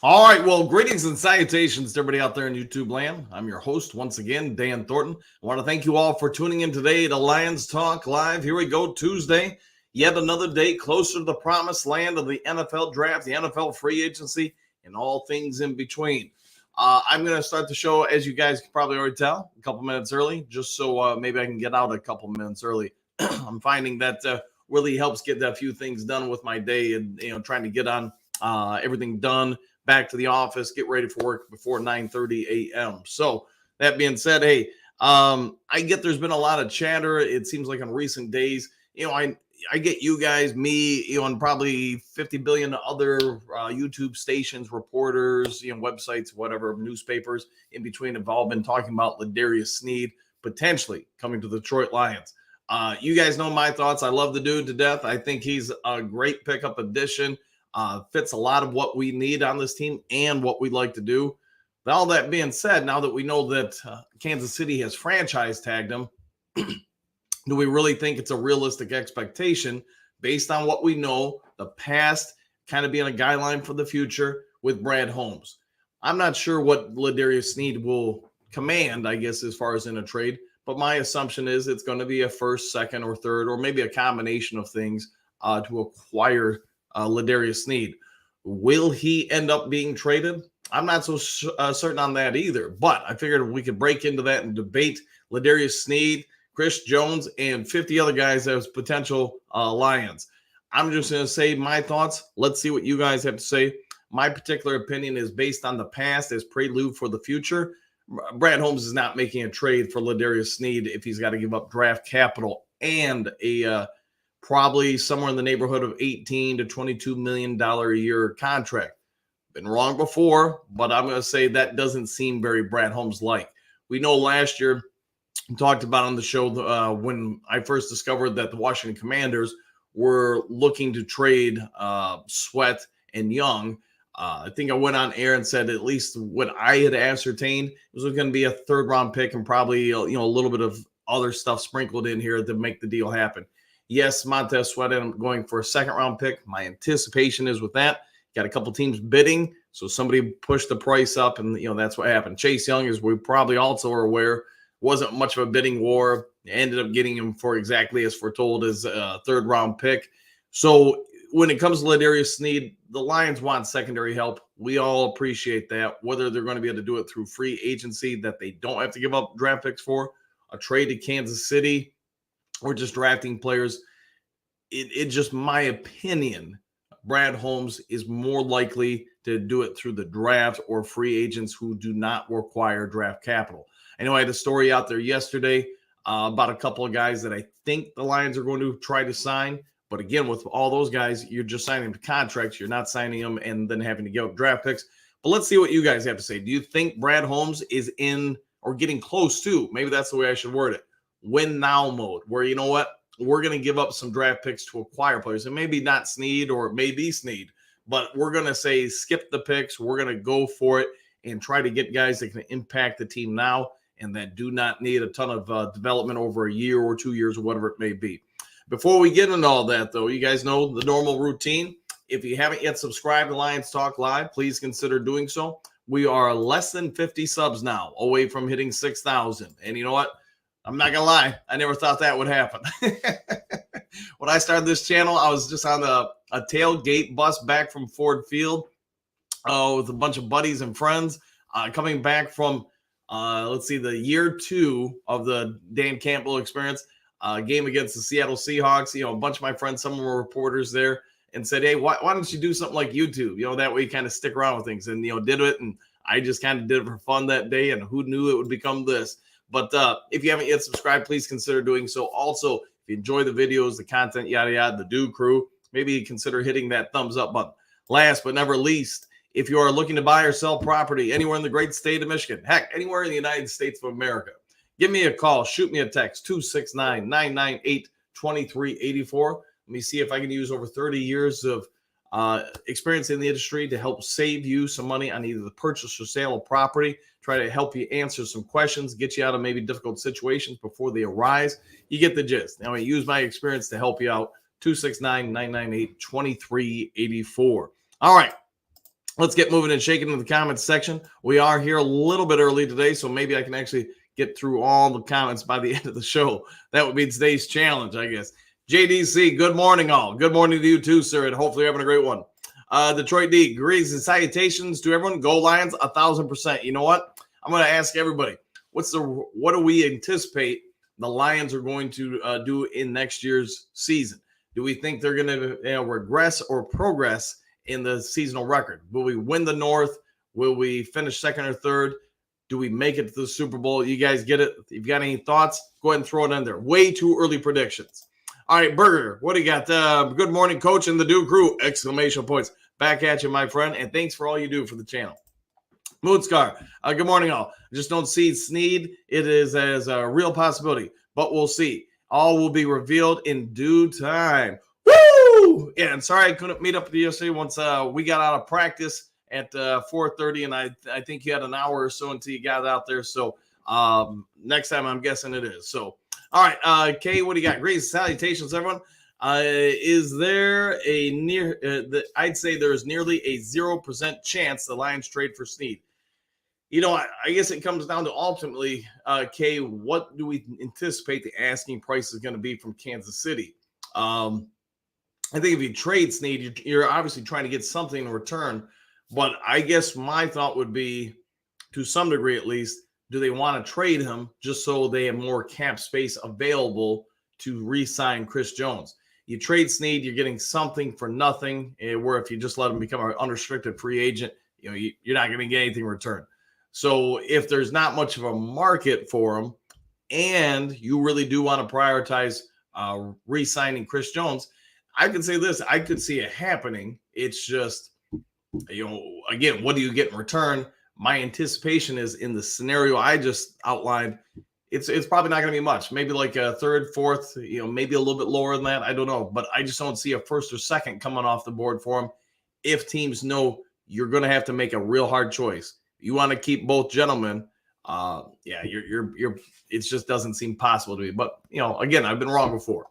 All right, well, greetings and salutations to everybody out there in YouTube land. I'm your host once again, Dan Thornton. I want to thank you all for tuning in today to Lions Talk Live. Here we go, Tuesday. Yet another day closer to the promised land of the NFL draft, the NFL free agency, and all things in between. I'm going to start the show, as you guys can probably already tell, a couple minutes early, just so maybe I can get out a couple minutes early. I'm finding that really helps get a few things done with my day and trying to get on everything done, back to the office, get ready for work before 9:30 a.m. So that being said, hey, I get there's been a lot of chatter. It seems like in recent days, I get you guys, me, and probably 50 billion other YouTube stations, reporters, websites, whatever, newspapers in between have all been talking about Ladarius Sneed potentially coming to the Detroit Lions. You guys know my thoughts. I love the dude to death. I think he's a great pickup addition. Fits a lot of what we need on this team and what we'd like to do. But all that being said, now that we know that Kansas City has franchise tagged him, do we really think it's a realistic expectation based on what we know, the past kind of being a guideline for the future with Brad Holmes? I'm not sure what Ladarius Sneed will command, I guess, as far as in a trade, but my assumption is it's going to be a first, second, or third, or maybe a combination of things to acquire Ladarius Sneed. Will he end up being traded? I'm not so certain on that either, but I figured we could break into that and debate Ladarius Sneed, Chris Jones, and 50 other guys as potential Lions. I'm just going to say my thoughts. Let's see what you guys have to say. My particular opinion is based on the past as prelude for the future. Brad Holmes is not making a trade for Ladarius Sneed if he's got to give up draft capital and a probably somewhere in the neighborhood of $18 to $22 million a year contract. Been wrong before, but I'm going to say that doesn't seem very Brad Holmes-like. We know last year, we talked about on the show when I first discovered that the Washington Commanders were looking to trade Sweat and Young. I think I went on air and said at least what I had ascertained it was going to be a third-round pick and probably a little bit of other stuff sprinkled in here to make the deal happen. Yes, Montez Sweat ended up going for a second-round pick. My anticipation is with that. Got a couple teams bidding, so somebody pushed the price up, and that's what happened. Chase Young, as we probably also are aware, wasn't much of a bidding war. Ended up getting him for exactly as foretold as a third-round pick. So when it comes to Ladarius Sneed, the Lions want secondary help. We all appreciate that. Whether they're going to be able to do it through free agency that they don't have to give up draft picks for, a trade to Kansas City, or just drafting players, it just my opinion, Brad Holmes is more likely to do it through the draft or free agents who do not require draft capital. I know I had a story out there yesterday about a couple of guys that I think the Lions are going to try to sign. But again, with all those guys, you're just signing contracts. You're not signing them and then having to give up draft picks. But let's see what you guys have to say. Do you think Brad Holmes is in or getting close to, maybe that's the way I should word it, win now mode, where you know what? We're going to give up some draft picks to acquire players. And maybe not Sneed or it may be Sneed, but we're going to say skip the picks. We're going to go for it and try to get guys that can impact the team now and that do not need a ton of development over a year or 2 years or whatever it may be. Before we get into all that, though, you guys know the normal routine. If you haven't yet subscribed to Lions Talk Live, please consider doing so. We are less than 50 subs now, away from hitting 6,000. And you know what? I'm not going to lie. I never thought that would happen. When I started this channel, I was just on a tailgate bus back from Ford Field with a bunch of buddies and friends coming back from, the year 2 of the Dan Campbell experience, game against the Seattle Seahawks. A bunch of my friends, some were reporters there, and said, hey, why don't you do something like YouTube? That way you kind of stick around with things. And, did it. And I just kind of did it for fun that day. And who knew it would become this? But if you haven't yet subscribed, please consider doing so. Also, if you enjoy the videos, the content, yada, yada, the Do Crew, maybe consider hitting that thumbs up button. Last but never least, if you are looking to buy or sell property anywhere in the great state of Michigan, heck, anywhere in the United States of America, give me a call. Shoot me a text, 269-998-2384. Let me see if I can use over 30 years of experience in the industry to help save you some money on either the purchase or sale of property, try to help you answer some questions, get you out of maybe difficult situations before they arise. You get the gist. Now, I use my experience to help you out. 269-998-2384. All right. let's get moving and shaking in the comments section. We are here a little bit early today, so maybe I can actually get through all the comments by the end of the show. That would be today's challenge, I guess. JDC, good morning, all. Good morning to you too, sir, and hopefully you're having a great one. Detroit D, greetings and salutations to everyone. Go Lions, 1,000%. You know what? I'm going to ask everybody, what do we anticipate the Lions are going to do in next year's season? Do we think they're going to regress or progress in the seasonal record? Will we win the North? Will we finish second or third? Do we make it to the Super Bowl? You guys get it? If you've got any thoughts, go ahead and throw it in there. Way too early predictions. All right, Burger, what do you got? Good morning, coach and the Duke crew! Exclamation points. Back at you, my friend, and thanks for all you do for the channel. Moodscar, good morning, all. Just don't see Sneed. It is as a real possibility, but we'll see. All will be revealed in due time. Woo! Yeah, and sorry I couldn't meet up with you yesterday once we got out of practice at 4:30, and I think you had an hour or so until you got out there. So next time, I'm guessing it is. So, all right, Kay, what do you got? Great salutations, everyone. Is there a I'd say there's nearly a 0% chance the Lions trade for Sneed. You know, I guess it comes down to ultimately, Kay, what do we anticipate the asking price is going to be from Kansas City? I think if you trade Sneed, you're obviously trying to get something in return. But I guess my thought would be, to some degree at least, do they want to trade him just so they have more cap space available to re-sign Chris Jones? You trade Sneed, you're getting something for nothing, where if you just let him become an unrestricted free agent, you're not going to get anything in return. So if there's not much of a market for him and you really do want to prioritize re-signing Chris Jones, I could say this. I could see it happening. It's just, again, what do you get in return? My anticipation is in the scenario I just outlined, it's probably not going to be much. Maybe like a third, fourth, maybe a little bit lower than that. I don't know. But I just don't see a first or second coming off the board for him if teams know you're going to have to make a real hard choice. You want to keep both gentlemen. It just doesn't seem possible to me. But, again, I've been wrong before.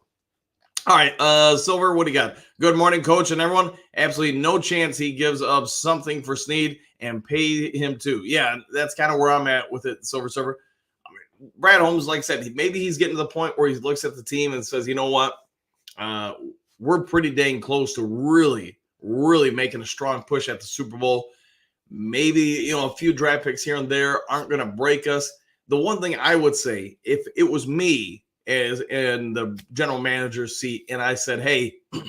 All right, Silver, what do you got? Good morning, coach and everyone. Absolutely no chance he gives up something for Sneed and pay him too. Yeah, that's kind of where I'm at with it, Silver Server. Brad Holmes, like I said, maybe he's getting to the point where he looks at the team and says, you know what? We're pretty dang close to really, really making a strong push at the Super Bowl. Maybe, a few draft picks here and there aren't going to break us. The one thing I would say, if it was me as in the general manager's seat and I said, hey, all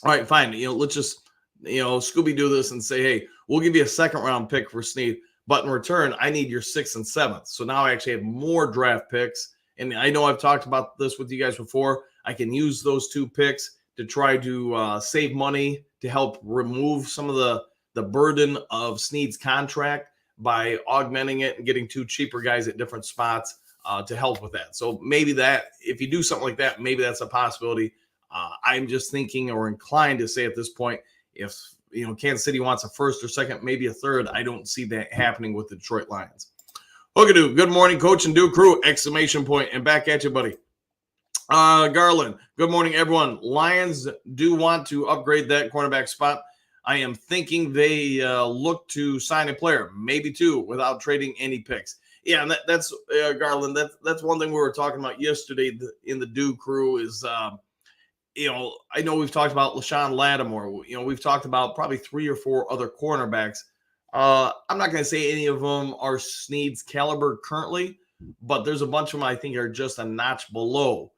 right, fine, let's just, Scooby-Doo this and say, hey, we'll give you a second round pick for Sneed, but in return, I need your 6th and 7th. So now I actually have more draft picks. And I know I've talked about this with you guys before. I can use those 2 picks to try to save money to help remove some of the burden of Sneed's contract by augmenting it and getting 2 cheaper guys at different spots to help with that. So maybe that, if you do something like that, maybe that's a possibility. I'm just thinking or inclined to say at this point, if Kansas City wants a 1st or 2nd, maybe a 3rd, I don't see that happening with the Detroit Lions. Hookadoo, good morning, coach and Duke crew! Exclamation point, and back at you, buddy. Garland, good morning, everyone. Lions do want to upgrade that cornerback spot. I am thinking they look to sign a player, maybe 2, without trading any picks. Yeah, and that's Garland. That's one thing we were talking about yesterday in the Dew crew is, I know we've talked about LaShawn Lattimore. We've talked about probably 3 or 4 other cornerbacks. I'm not going to say any of them are Sneed's caliber currently, but there's a bunch of them I think are just a notch below.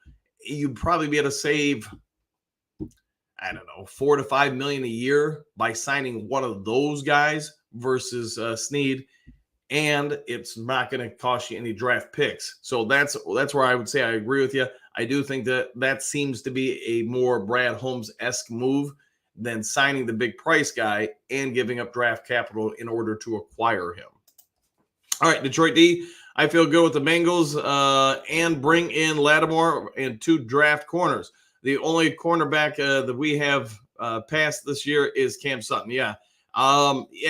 You'd probably be able to save, I don't know, $4 to $5 million a year by signing one of those guys versus Sneed, and it's not going to cost you any draft picks. So that's where I would say I agree with you. I do think that seems to be a more Brad Holmes-esque move than signing the big price guy and giving up draft capital in order to acquire him. All right, Detroit D, I feel good with the Bengals and bring in Lattimore and 2 draft corners. The only cornerback that we have passed this year is Cam Sutton. Yeah.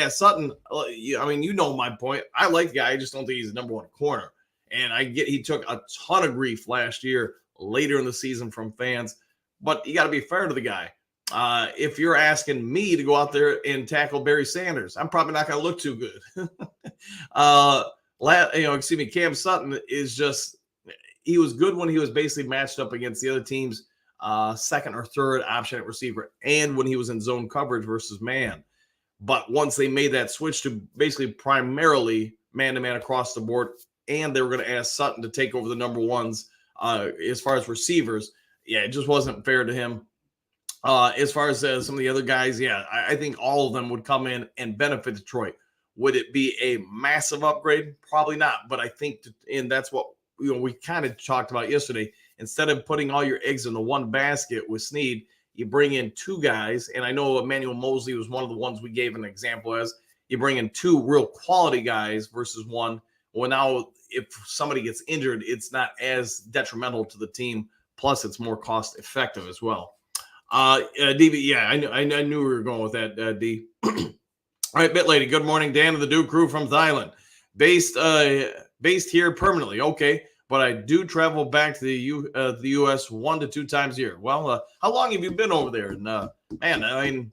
Sutton, my point. I like the guy. I just don't think he's the number 1 corner. And he took a ton of grief last year, later in the season from fans. But you got to be fair to the guy. If you're asking me to go out there and tackle Barry Sanders, I'm probably not going to look too good. Cam Sutton is just, he was good when he was basically matched up against the other team's second or third option at receiver, and when he was in zone coverage versus man. But once they made that switch to basically primarily man-to-man across the board, and they were going to ask Sutton to take over the number ones as far as receivers, yeah, it just wasn't fair to him. As far as some of the other guys, yeah, I think all of them would come in and benefit Detroit. Would it be a massive upgrade? Probably not. But I think, and that's what we kind of talked about yesterday. Instead of putting all your eggs in the one basket with Sneed, you bring in two guys. And I know Emmanuel Mosley was one of the ones we gave an example as. You bring in two real quality guys versus one. Well, now if somebody gets injured, it's not as detrimental to the team. Plus, it's more cost effective as well. DB, yeah, I knew we were going with that, D. All right, Bit Lady, good morning, Dan of the Duke crew from Thailand. Based here permanently, okay, but I do travel back to the U.S. 1 to 2 times a year. Well, how long have you been over there? And, man, I mean,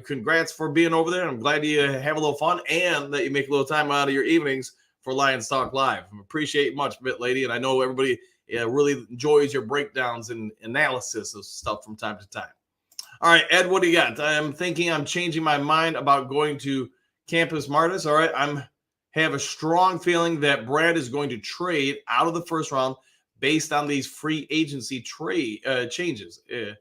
congrats for being over there. I'm glad you have a little fun and that you make a little time out of your evenings for Lions Talk Live. I appreciate it much, Bit Lady, and I know everybody really enjoys your breakdowns and analysis of stuff from time to time. All right, Ed, what do you got? I'm thinking I'm changing my mind about going to Campus Martis. All right, have a strong feeling that Brad is going to trade out of the first round based on these free agency trade changes. And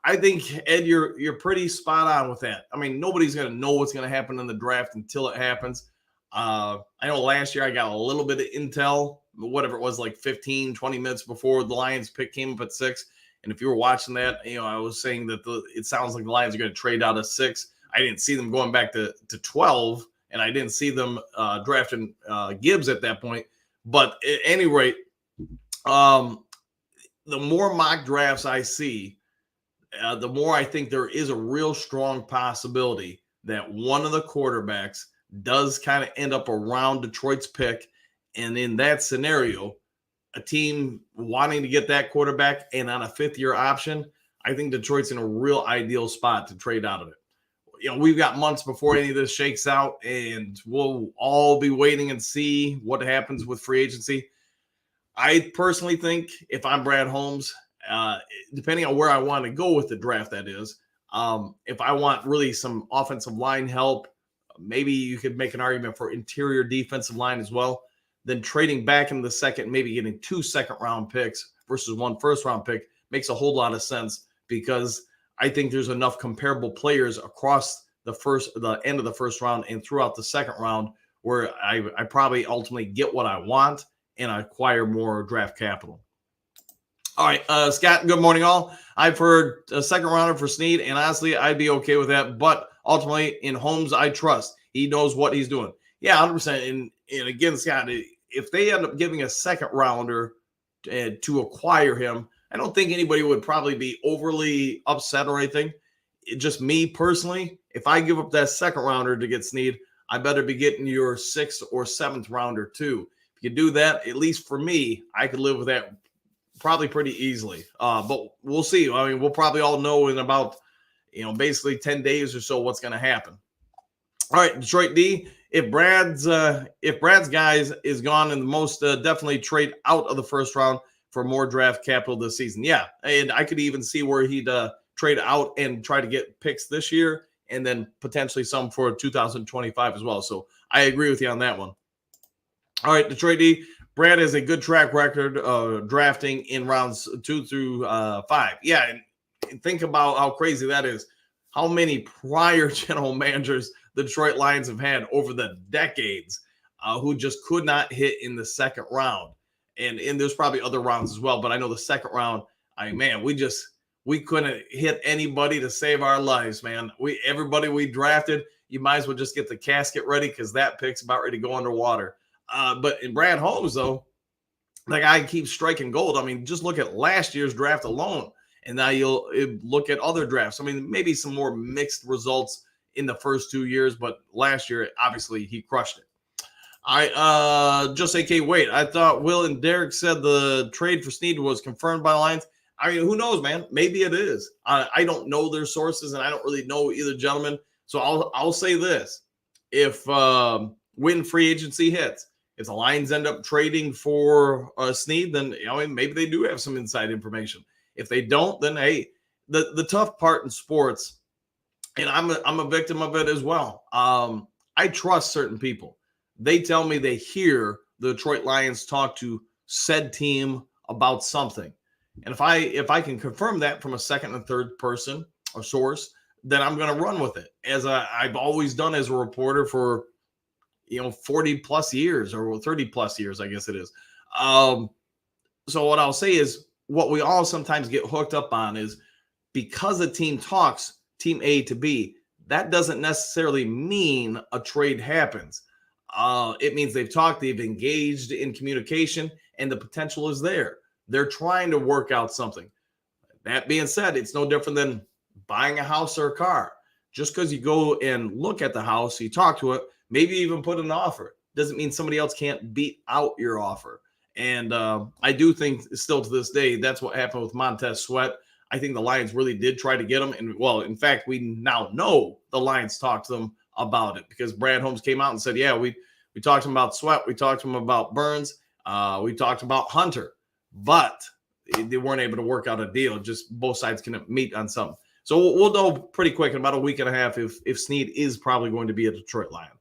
I think, Ed, you're pretty spot on with that. I mean, nobody's going to know what's going to happen in the draft until it happens. I know last year I got a little bit of intel, whatever it was, like 15, 20 minutes before the Lions pick came up at 6. And if you were watching that, I was saying that it sounds like the Lions are going to trade out of 6. I didn't see them going back to 12, and I didn't see them drafting Gibbs at that point. But at any rate, the more mock drafts I see, the more I think there is a real strong possibility that one of the quarterbacks does kind of end up around Detroit's pick. And in that scenario, a team wanting to get that quarterback and on a 5th-year option, I think Detroit's in a real ideal spot to trade out of it. We've got months before any of this shakes out, and we'll all be waiting and see what happens with free agency. I personally think if I'm Brad Holmes, depending on where I want to go with the draft, that is, if I want really some offensive line help, maybe you could make an argument for interior defensive line as well. Then trading back in the second, maybe getting 2 second-round picks versus 1 first-round pick makes a whole lot of sense, because I think there's enough comparable players across the end of the first round and throughout the second round where I probably ultimately get what I want and I acquire more draft capital. All right, Scott, good morning, all. I've heard a second rounder for Sneed, and honestly, I'd be okay with that. But ultimately, in Holmes, I trust. He knows what he's doing. Yeah, 100%. And again, Scott, if they end up giving a second rounder to acquire him, I don't think anybody would probably be overly upset or anything. Just me personally, if I give up that second rounder to get Sneed, I better be getting your 6th or 7th rounder too. If you do that, at least for me, I could live with that probably pretty easily. But we'll see. I mean, we'll probably all know in about, basically 10 days or so what's going to happen. All right, Detroit D. If Brad's guys is gone, and the most definitely trade out of the first round for more draft capital this season. Yeah, and I could even see where he'd trade out and try to get picks this year, and then potentially some for 2025 as well. So I agree with you on that one. All right, Detroit D. Brad has a good track record of drafting in rounds 2 through 5. Yeah, and think about how crazy that is. How many prior general managers the Detroit Lions have had over the decades who just could not hit in the second round. And there's probably other rounds as well, but I know the second round, we couldn't hit anybody to save our lives, man. Everybody we drafted, you might as well just get the casket ready, because that pick's about ready to go underwater. But in Brad Holmes, though, that guy keeps striking gold. I mean, just look at last year's draft alone, and now you'll look at other drafts. I mean, maybe some more mixed results in the first 2 years, but last year, obviously, he crushed it. Just AK, wait, I thought Will and Derek said the trade for Sneed was confirmed by the Lions. I mean, who knows, man? Maybe it is. I don't know their sources, and I don't really know either gentleman. So I'll say this: if when free agency hits, if the Lions end up trading for Sneed, then maybe they do have some inside information. If they don't, then hey, the tough part in sports, and I'm a victim of it as well. I trust certain people. They tell me they hear the Detroit Lions talk to said team about something. And if I can confirm that from a second and third person or source, then I'm going to run with it, as I've always done as a reporter for 40 plus years, or 30 plus years, I guess it is. So what I'll say is, what we all sometimes get hooked up on is, because a team talks team A to B, that doesn't necessarily mean a trade happens. It means they've talked, they've engaged in communication, and the potential is there. They're trying to work out something. That being said, it's no different than buying a house or a car. Just because you go and look at the house, you talk to it, maybe even put an offer, doesn't mean somebody else can't beat out your offer. And I do think still to this day, that's what happened with Montez Sweat. I think the Lions really did try to get him. And, well, in fact, we now know the Lions talked to them about it, because Brad Holmes came out and said, yeah, we talked to him about Sweat. We talked to him about Burns. We talked about Hunter. But they weren't able to work out a deal. Just both sides can meet on something. So we'll know pretty quick, in about a week and a half, if Sneed is probably going to be a Detroit Lion.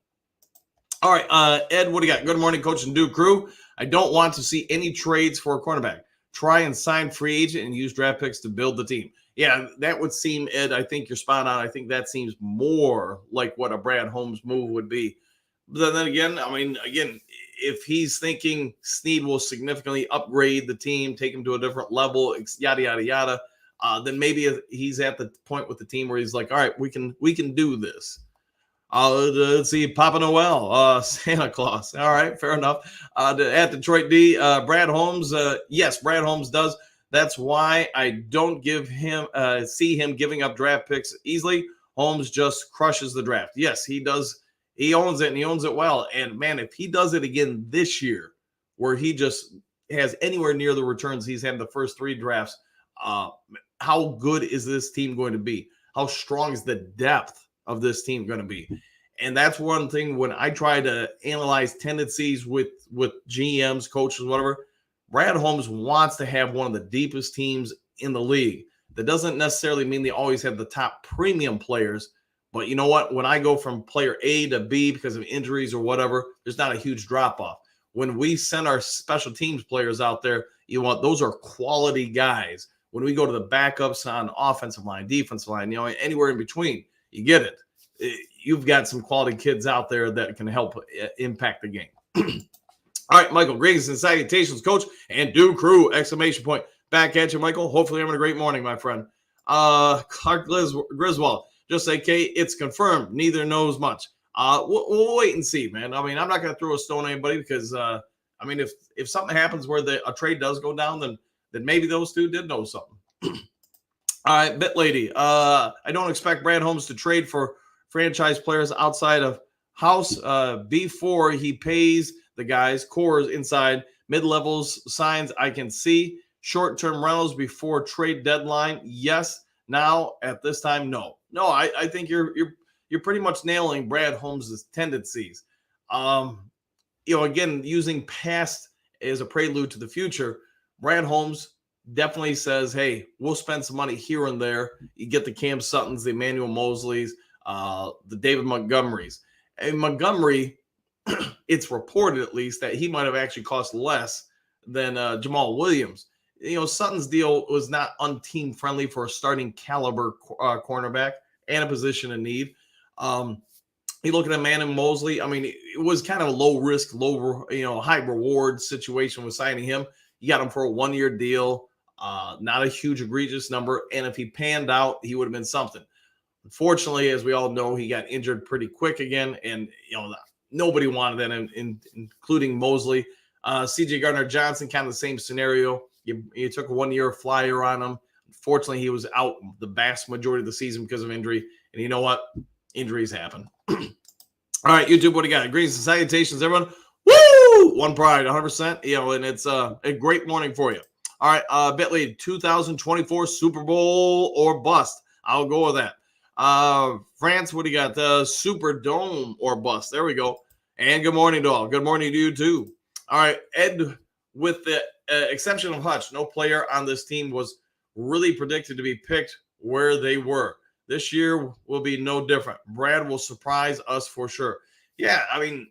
All right, Ed, what do you got? Good morning, Coach and Duke crew. I don't want to see any trades for a cornerback. Try and sign free agent and use draft picks to build the team. Yeah, that would seem, Ed, I think you're spot on. I think that seems more like what a Brad Holmes move would be. But then again, if he's thinking Sneed will significantly upgrade the team, take him to a different level, yada, yada, yada, then maybe he's at the point with the team where he's like, all right, we can do this. Let's see, Papa Noel, Santa Claus. All right, fair enough. At Detroit D, Brad Holmes. Yes, Brad Holmes does. That's why I don't see him giving up draft picks easily. Holmes just crushes the draft. Yes, he does. He owns it, and he owns it well. And, man, if he does it again this year, where he just has anywhere near the returns he's had in the first three drafts, how good is this team going to be? How strong is the depth of this team going to be? And that's one thing when I try to analyze tendencies with GMs, coaches, whatever. Brad Holmes wants to have one of the deepest teams in the league. That doesn't necessarily mean they always have the top premium players. But you know what? When I go from player A to B because of injuries or whatever, there's not a huge drop-off. When we send our special teams players out there, those are quality guys. When we go to the backups on offensive line, defensive line, anywhere in between, you get it. You've got some quality kids out there that can help impact the game. All right, Michael, greetings and salutations, Coach and Duke crew, exclamation point. Back at you, Michael. Hopefully having a great morning, my friend. Clark Griswold, just say, Kate, it's confirmed. Neither knows much. We'll wait and see, man. I'm not going to throw a stone at anybody because, if something happens where a trade does go down, then maybe those two did know something. All right, Bit Lady. I don't expect Brad Holmes to trade for franchise players outside of house before he pays the guys, cores inside, mid-levels, signs I can see. Short-term rentals before trade deadline, yes. Now, at this time, no. No, I think you're pretty much nailing Brad Holmes' tendencies. Again, using past as a prelude to the future, Brad Holmes definitely says, hey, we'll spend some money here and there. You get the Cam Suttons, the Emmanuel Mosleys, the David Montgomerys. And Montgomery, it's reported at least that he might have actually cost less than Jamal Williams. Sutton's deal was not unteam friendly for a starting caliber cornerback and a position in need. You look at Emmanuel Mosley. It was kind of a low risk, high reward situation with signing him. You got him for a 1-year deal, not a huge egregious number. And if he panned out, he would have been something. Unfortunately, as we all know, he got injured pretty quick again. And, nobody wanted that, including Mosley. C.J. Gardner-Johnson, kind of the same scenario. You took a 1-year flyer on him. Unfortunately, he was out the vast majority of the season because of injury. And you know what? Injuries happen. All right, YouTube, what do you got? Greetings and salutations, everyone. Woo! One pride, 100%. And it's a great morning for you. All right, Bentley, 2024 Super Bowl or bust. I'll go with that. France, what do you got? The Superdome or bust. There we go. And good morning to all. Good morning to you too. All right, Ed, with the exception of Hutch, no player on this team was really predicted to be picked where they were. This year will be no different. Brad will surprise us for sure. Yeah, I mean,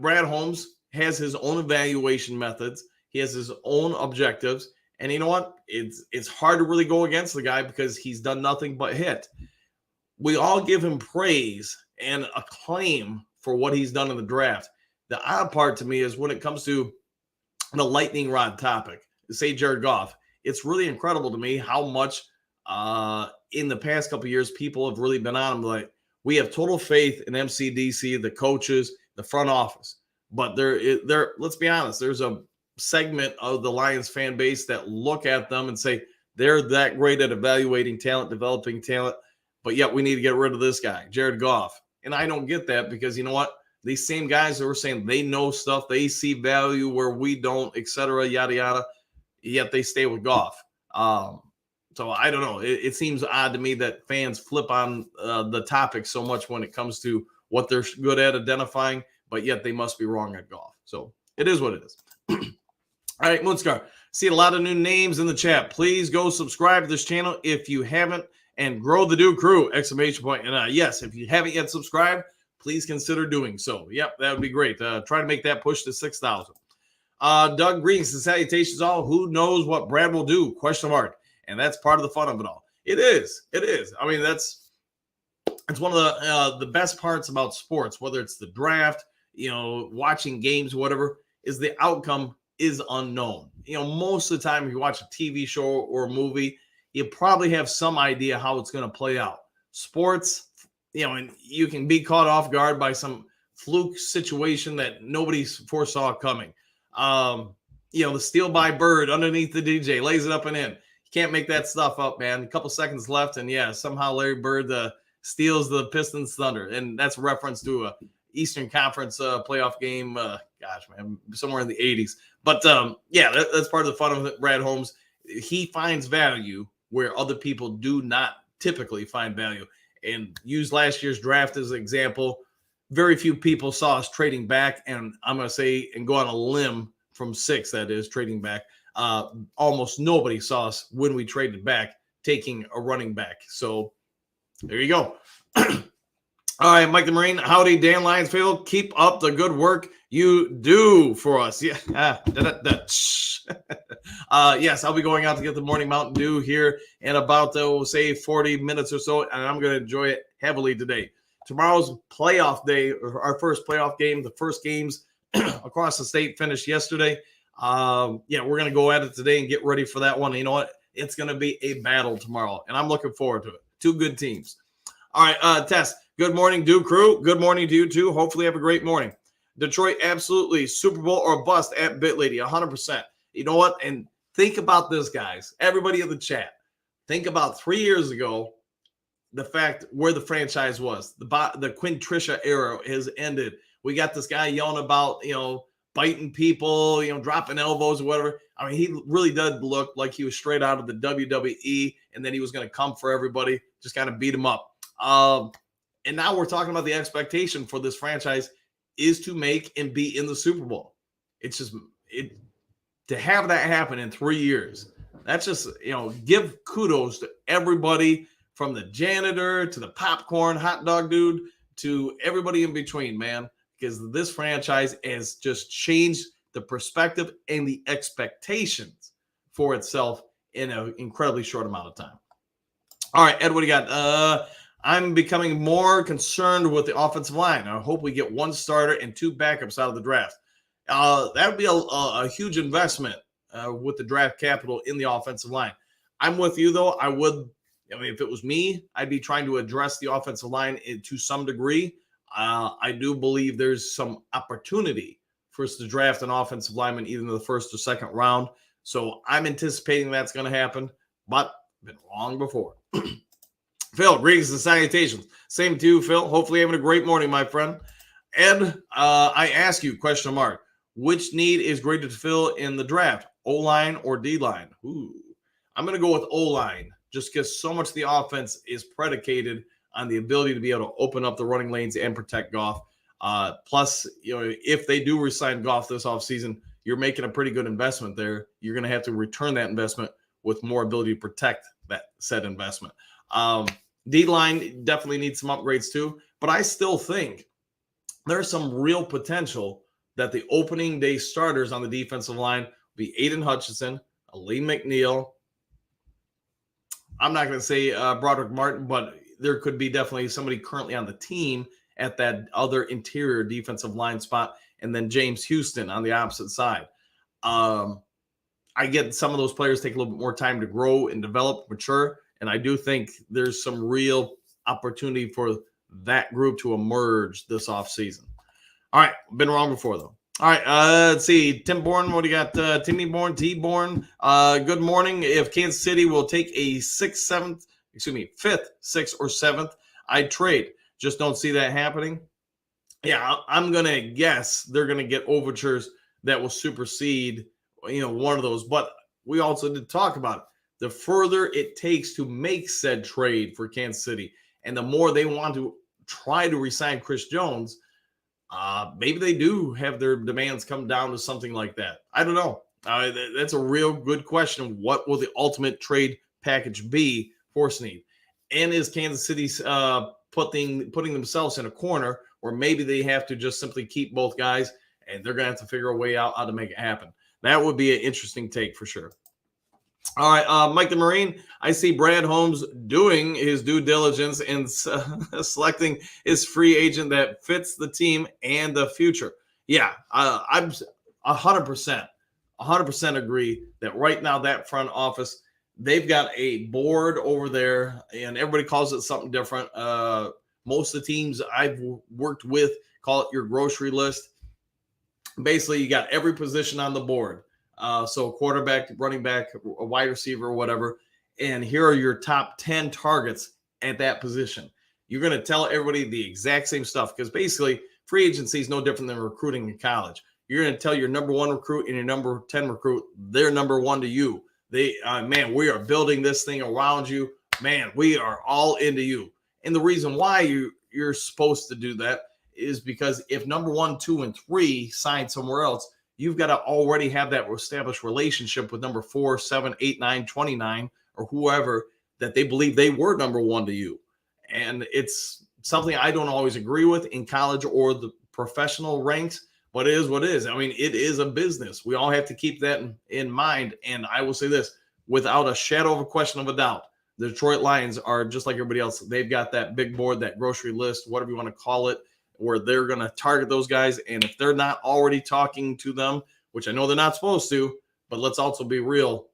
Brad Holmes has his own evaluation methods. He has his own objectives. And you know what? It's hard to really go against the guy because he's done nothing but hit. We all give him praise and acclaim for what he's done in the draft. The odd part to me is when it comes to the lightning rod topic, say Jared Goff, it's really incredible to me how much in the past couple of years people have really been on him. Like, we have total faith in MCDC, the coaches, the front office. But let's be honest, there's a segment of the Lions fan base that look at them and say they're that great at evaluating talent, developing talent, but yet we need to get rid of this guy, Jared Goff. And I don't get that because you know what? These same guys that were saying they know stuff, they see value where we don't, et cetera, yada, yada, yet they stay with Goff. So I don't know. It seems odd to me that fans flip on the topic so much when it comes to what they're good at identifying, but yet they must be wrong at Goff. So it is what it is. All right, Moonscar. See a lot of new names in the chat. Please go subscribe to this channel if you haven't, and grow the Duke Crew! Exclamation point. And yes, if you haven't yet subscribed, please consider doing so. Yep, that would be great. Try to make that push to 6,000. Doug, greetings and salutations all. Who knows what Brad will do? Question mark. And that's part of the fun of it all. It is. It is. I mean, it's one of the best parts about sports, whether it's the draft, watching games, whatever, is the outcome is unknown. Most of the time, if you watch a TV show or a movie, you probably have some idea how it's going to play out. Sports, and you can be caught off guard by some fluke situation that nobody foresaw coming. The steal by Bird underneath the DJ, lays it up and in. You can't make that stuff up, man. A couple seconds left, and somehow Larry Bird steals the Pistons thunder. And that's a reference to a Eastern Conference playoff game, somewhere in the 80s. But, that's part of the fun of it, Brad Holmes. He finds value where other people do not typically find value. And use last year's draft as an example. Very few people saw us trading back, and I'm going to say, and go on a limb from 6, that is, trading back. Almost nobody saw us when we traded back, taking a running back. So there you go. All right, Mike the Marine. Howdy, Dan Lionsfield. Keep up the good work you do for us. Yeah. Yes, I'll be going out to get the morning Mountain Dew here in about, say, 40 minutes or so, and I'm going to enjoy it heavily today. Tomorrow's playoff day, our first playoff game. The first games across the state finished yesterday. We're going to go at it today and get ready for that one. You know what? It's going to be a battle tomorrow, and I'm looking forward to it. Two good teams. All right, Tess. Good morning, Duke Crew. Good morning to you too. Hopefully, have a great morning. Detroit, absolutely Super Bowl or bust at Bit Lady, 100%. You know what? And think about this, guys. Everybody in the chat. Think about 3 years ago, the fact where the franchise was. The Quinn Trisha era has ended. We got this guy yelling about, biting people, dropping elbows or whatever. I mean, he really did look like he was straight out of the WWE, and then he was going to come for everybody, just kind of beat him up. And now we're talking about the expectation for this franchise is to make and be in the Super Bowl. It's just to have that happen in 3 years. That's just, give kudos to everybody from the janitor to the popcorn hot dog dude to everybody in between, man, because this franchise has just changed the perspective and the expectations for itself in an incredibly short amount of time. All right, Ed, what do you got? I'm becoming more concerned with the offensive line. I hope we get one starter and 2 backups out of the draft. That would be a huge investment with the draft capital in the offensive line. I'm with you, though. If it was me, I'd be trying to address the offensive line to some degree. I do believe there's some opportunity for us to draft an offensive lineman either in the first or second round. So I'm anticipating that's going to happen, but I've been wrong before. Phil, greetings and salutations. Same to you, Phil. Hopefully having a great morning, my friend. Ed, I ask you, question mark, Which need is greater to fill in the draft, O-line or D-line? Ooh, I'm going to go with O-line just because so much of the offense is predicated on the ability to be able to open up the running lanes and protect Goff. Plus, if they do resign Goff this offseason, you're making a pretty good investment there. You're going to have to return that investment with more ability to protect that said investment. D-line definitely needs some upgrades too, but I still think there's some real potential that the opening day starters on the defensive line will be Aiden Hutchinson, Lee McNeil. I'm not going to say Broderick Martin, but there could be definitely somebody currently on the team at that other interior defensive line spot, and then James Houston on the opposite side. I get some of those players take a little bit more time to grow and develop, mature, and I do think there's some real opportunity for that group to emerge this offseason. All right, been wrong before, though. All right, let's see. Tim Bourne, what do you got? Timmy Bourne, T Bourne. Good morning. If Kansas City will take a fifth, sixth, or seventh, I'd trade. Just don't see that happening. Yeah, I'm going to guess they're going to get overtures that will supersede, one of those. But we also did talk about it. The further it takes to make said trade for Kansas City, and the more they want to try to re-sign Chris Jones, maybe they do have their demands come down to something like that. I don't know. That's a real good question. What will the ultimate trade package be for Sneed? And is Kansas City putting themselves in a corner where maybe they have to just simply keep both guys, and they're going to have to figure a way out how to make it happen? That would be an interesting take for sure. All right, Mike the Marine, I see Brad Holmes doing his due diligence in selecting his free agent that fits the team and the future. Yeah, I'm 100% agree that right now that front office, they've got a board over there, and everybody calls it something different. Most of the teams I've worked with call it your grocery list. Basically, you got every position on the board. So quarterback, running back, a wide receiver, whatever. And here are your top 10 targets at that position. You're going to tell everybody the exact same stuff because basically free agency is no different than recruiting in college. You're going to tell your number one recruit and your number 10 recruit, they're number one to you. Man, we are building this thing around you. Man, we are all into you. And the reason why you're supposed to do that is because if number 1, 2, and 3 sign somewhere else, you've got to already have that established relationship with number 4, 7, 8, 9, 29, or whoever that they believe they were number one to you. And it's something I don't always agree with in college or the professional ranks, but it is what it is. I mean, it is a business. We all have to keep that in mind. And I will say this, without a shadow of a question of a doubt, the Detroit Lions are just like everybody else. They've got that big board, that grocery list, whatever you want to call it, where they're going to target those guys. And if they're not already talking to them, which I know they're not supposed to, but let's also be real,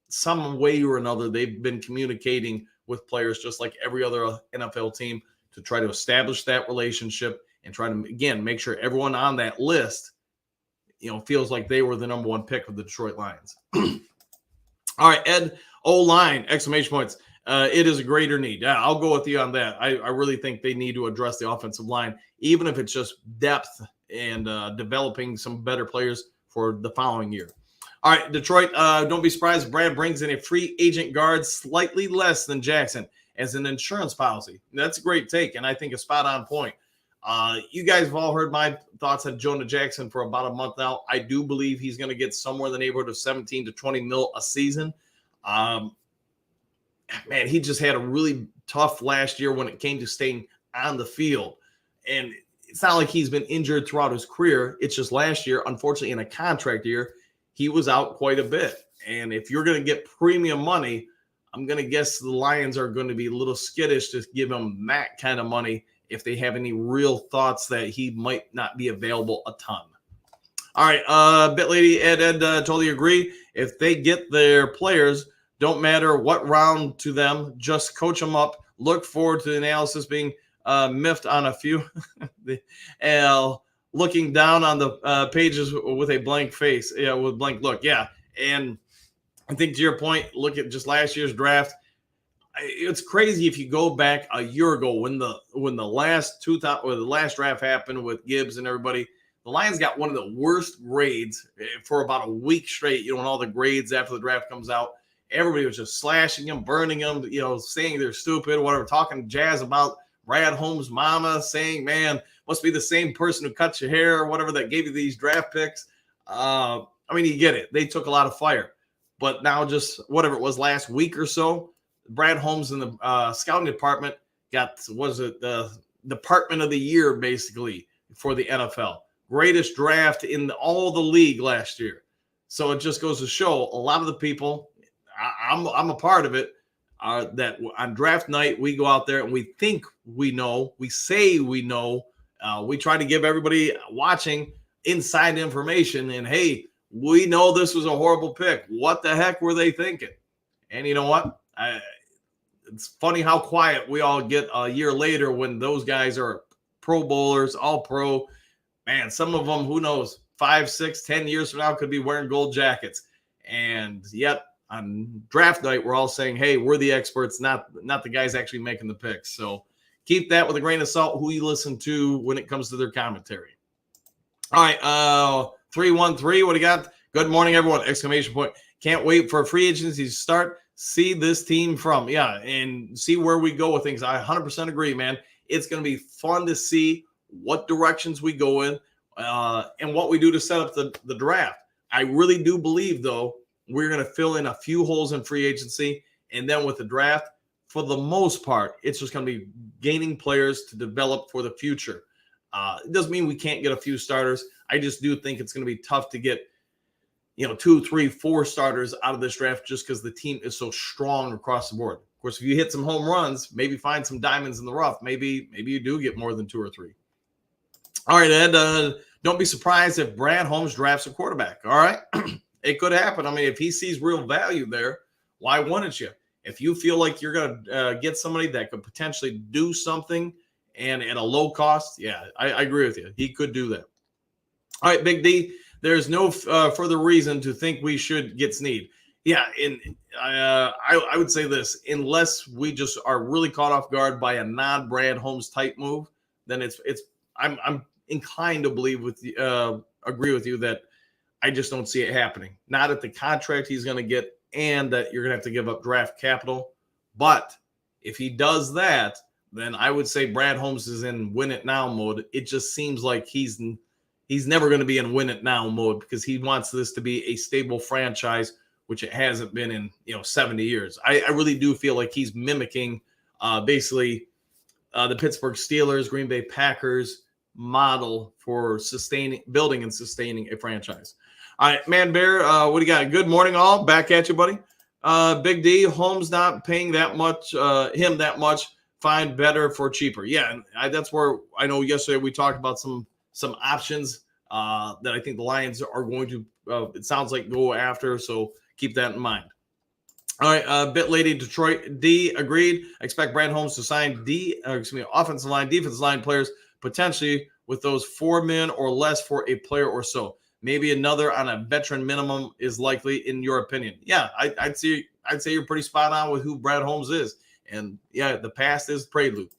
some way or another, they've been communicating with players just like every other NFL team to try to establish that relationship and try to, again, make sure everyone on that list, feels like they were the number one pick of the Detroit Lions. All right, Ed, O-line, exclamation points. It is a greater need. Yeah, I'll go with you on that. I really think they need to address the offensive line, even if it's just depth and developing some better players for the following year. All right, Detroit, don't be surprised. Brad brings in a free agent guard slightly less than Jackson as an insurance policy. That's a great take, and I think a spot on point. You guys have all heard my thoughts on Jonah Jackson for about a month now. I do believe he's going to get somewhere in the neighborhood of 17 to 20 mil a season. Man, he just had a really tough last year when it came to staying on the field. And it's not like he's been injured throughout his career. It's just last year, unfortunately, in a contract year, he was out quite a bit. And if you're going to get premium money, I'm going to guess the Lions are going to be a little skittish to give him that kind of money if they have any real thoughts that he might not be available a ton. All right, Bit Lady, Ed, totally agree. If they get their players, don't matter what round to them, just coach them up. Look forward to the analysis being miffed on a few. Looking down on the pages with a blank face, with blank look. Yeah, and I think to your point, look at just last year's draft. It's crazy if you go back a year ago when the last draft happened with Gibbs and everybody. the Lions got one of the worst grades for about a week straight. When all the grades after the draft comes out, everybody was just slashing them, burning them, saying they're stupid, whatever, talking jazz about Brad Holmes' mama, saying, man, must be the same person who cut your hair or whatever that gave you these draft picks. You get it. They took a lot of fire. But now just whatever it was last week or so, Brad Holmes in the scouting department got, the department of the year basically for the NFL. Greatest draft in all the league last year. So it just goes to show a lot of the people, I'm a part of it, that on draft night, we go out there and we think we know, we say we know, we try to give everybody watching inside information. And hey, we know this was a horrible pick. What the heck were they thinking? And you know what? It's funny how quiet we all get a year later when those guys are Pro Bowlers, all pro. Man, some of them, who knows, 5, 6, 10 years from now could be wearing gold jackets. And yet on draft night, we're all saying, hey, we're the experts, not the guys actually making the picks. So keep that with a grain of salt, who you listen to when it comes to their commentary. All right, 313, what do you got? Good morning, everyone! Exclamation point. Can't wait for free agency to start. See this team from. Yeah, and see where we go with things. I 100% agree, man. It's going to be fun to see what directions we go in and what we do to set up the draft. I really do believe, though, we're going to fill in a few holes in free agency. And then with the draft, for the most part, it's just going to be gaining players to develop for the future. It doesn't mean we can't get a few starters. I just do think it's going to be tough to get, 2, 3, 4 starters out of this draft just because the team is so strong across the board. Of course, if you hit some home runs, maybe find some diamonds in the rough, maybe you do get more than 2 or 3. All right, Ed, don't be surprised if Brad Holmes drafts a quarterback. All right, it could happen. If he sees real value there, why wouldn't you? If you feel like you're going to get somebody that could potentially do something and at a low cost, yeah, I agree with you. He could do that. All right, Big D, there's no further reason to think we should get Sneed. Yeah, and I would say this: unless we just are really caught off guard by a non-Brad Holmes type move, then I'm inclined to agree with you that I just don't see it happening. Not at the contract he's going to get, and that you're going to have to give up draft capital. But if he does that, then I would say Brad Holmes is in win it now mode. It just seems like he's never going to be in win it now mode because he wants this to be a stable franchise, which it hasn't been in 70 years. I really do feel like he's mimicking basically the Pittsburgh Steelers, Green Bay Packers model for building and sustaining a franchise. All right, Man Bear, what do you got? Good morning, all. Back at you, buddy. Big D, Holmes not paying that much, him that much. Find better for cheaper. Yeah, and that's where I know yesterday we talked about some options that I think the Lions are going to, it sounds like, go after. So keep that in mind. All right, Bit Lady Detroit D agreed. I expect Brad Holmes to sign offensive line, defensive line players potentially with those 4 men or less for a player or so. Maybe another on a veteran minimum is likely, in your opinion. Yeah, I'd say you're pretty spot on with who Brad Holmes is. And yeah, the past is prelude.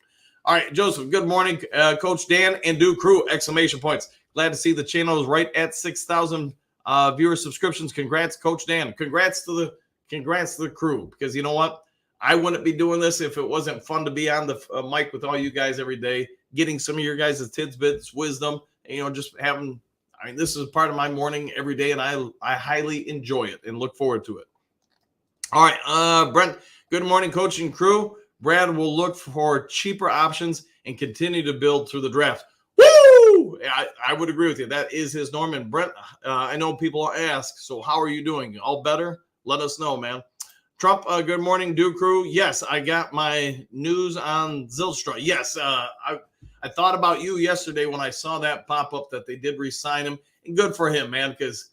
All right, Joseph, good morning, Coach Dan and Do Crew, exclamation points. Glad to see the channel is right at 6,000 viewer subscriptions. Congrats, Coach Dan. Congrats to the crew, because you know what? I wouldn't be doing this if it wasn't fun to be on the mic with all you guys every day, getting some of your guys' tidbits, wisdom, and, just having, this is part of my morning every day, and I highly enjoy it and look forward to it. All right, Brent, good morning, Coach and crew. Brad will look for cheaper options and continue to build through the draft. Woo! I would agree with you. That is his norm. And Brent, I know people ask, so how are you doing? All better? Let us know, man. Trump, good morning, Do Crew. Yes, I got my news on Zylstra. Yes, I thought about you yesterday when I saw that pop up that they did re-sign him. And good for him, man, because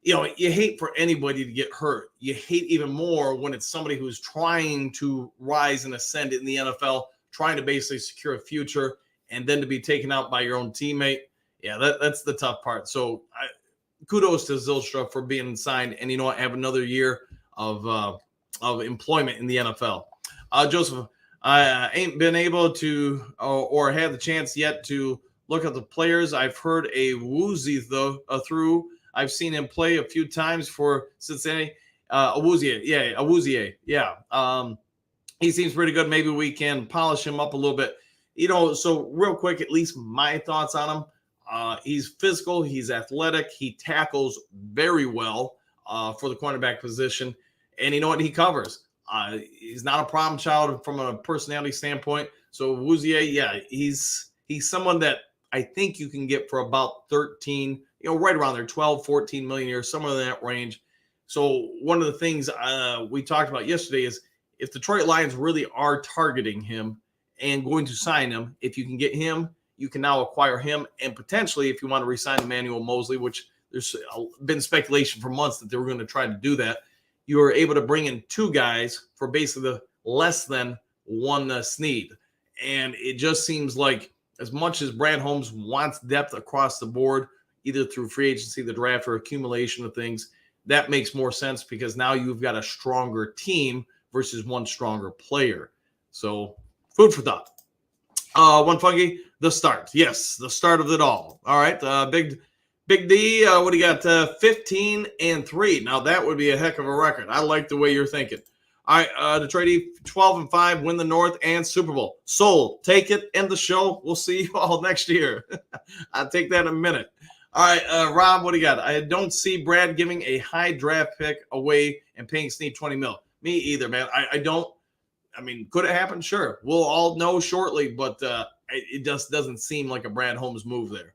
you hate for anybody to get hurt. You hate even more when it's somebody who's trying to rise and ascend in the NFL, trying to basically secure a future, and then to be taken out by your own teammate. Yeah, that's the tough part. So kudos to Zylstra for being signed, and have another year of employment in the NFL. Joseph, I ain't been able to or had the chance yet to look at the players. I've heard a Woozy through. I've seen him play a few times for Cincinnati. Awuzie, yeah. He seems pretty good. Maybe we can polish him up a little bit. So real quick, at least my thoughts on him. He's physical. He's athletic. He tackles very well for the cornerback position. And you know what? He covers. He's not a problem child from a personality standpoint. So Woozier, yeah, he's someone that I think you can get for about 13, right around there, 12, 14 million a year, somewhere in that range. So one of the things we talked about yesterday is if Detroit Lions really are targeting him and going to sign him, if you can get him, you can now acquire him. And potentially, if you want to re-sign Emmanuel Mosley, which there's been speculation for months that they were going to try to do that, you are able to bring in two guys for basically the less than one Sneed. And it just seems like as much as Brad Holmes wants depth across the board, either through free agency, the draft, or accumulation of things, that makes more sense because now you've got a stronger team versus one stronger player. So food for thought. One Funky, the start. Yes, the start of it all. All right, Big D, what do you got? 15-3. Now that would be a heck of a record. I like the way you're thinking. All right, Detroit 12-5, win the North and Super Bowl. Sold. Take it, end the show. We'll see you all next year. I'll take that in a minute. All right, Rob, what do you got? I don't see Brad giving a high draft pick away and paying Sneed $20 million. Me either, man. I don't. I mean, could it happen? Sure. We'll all know shortly, but it just doesn't seem like a Brad Holmes move there.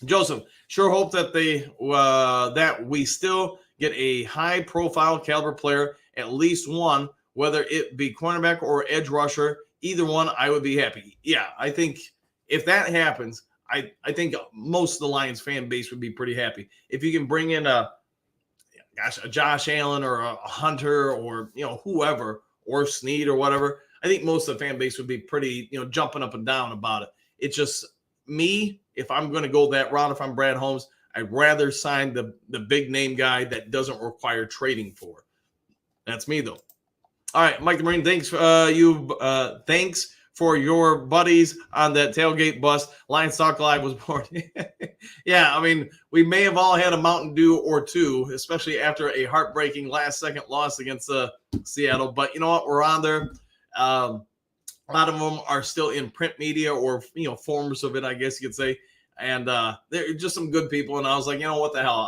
Joseph, sure hope that that we still get a high-profile caliber player, at least one, whether it be cornerback or edge rusher. Either one, I would be happy. Yeah, I think if that happens, I think most of the Lions fan base would be pretty happy. If you can bring in a Josh Allen or a Hunter or whoever, or Sneed or whatever, I think most of the fan base would be pretty, jumping up and down about it. It's just me, if I'm going to go that route, if I'm Brad Holmes, I'd rather sign the big name guy that doesn't require trading for. That's me, though. All right, Mike the Marine, thanks thanks for your buddies on that tailgate bus. Lions Talk Live was born. Yeah, I mean, we may have all had a Mountain Dew or two, especially after a heartbreaking last-second loss against Seattle. But you know what? We're on there. A lot of them are still in print media or, forms of it, I guess you could say. And they're just some good people. And I was like, what the hell?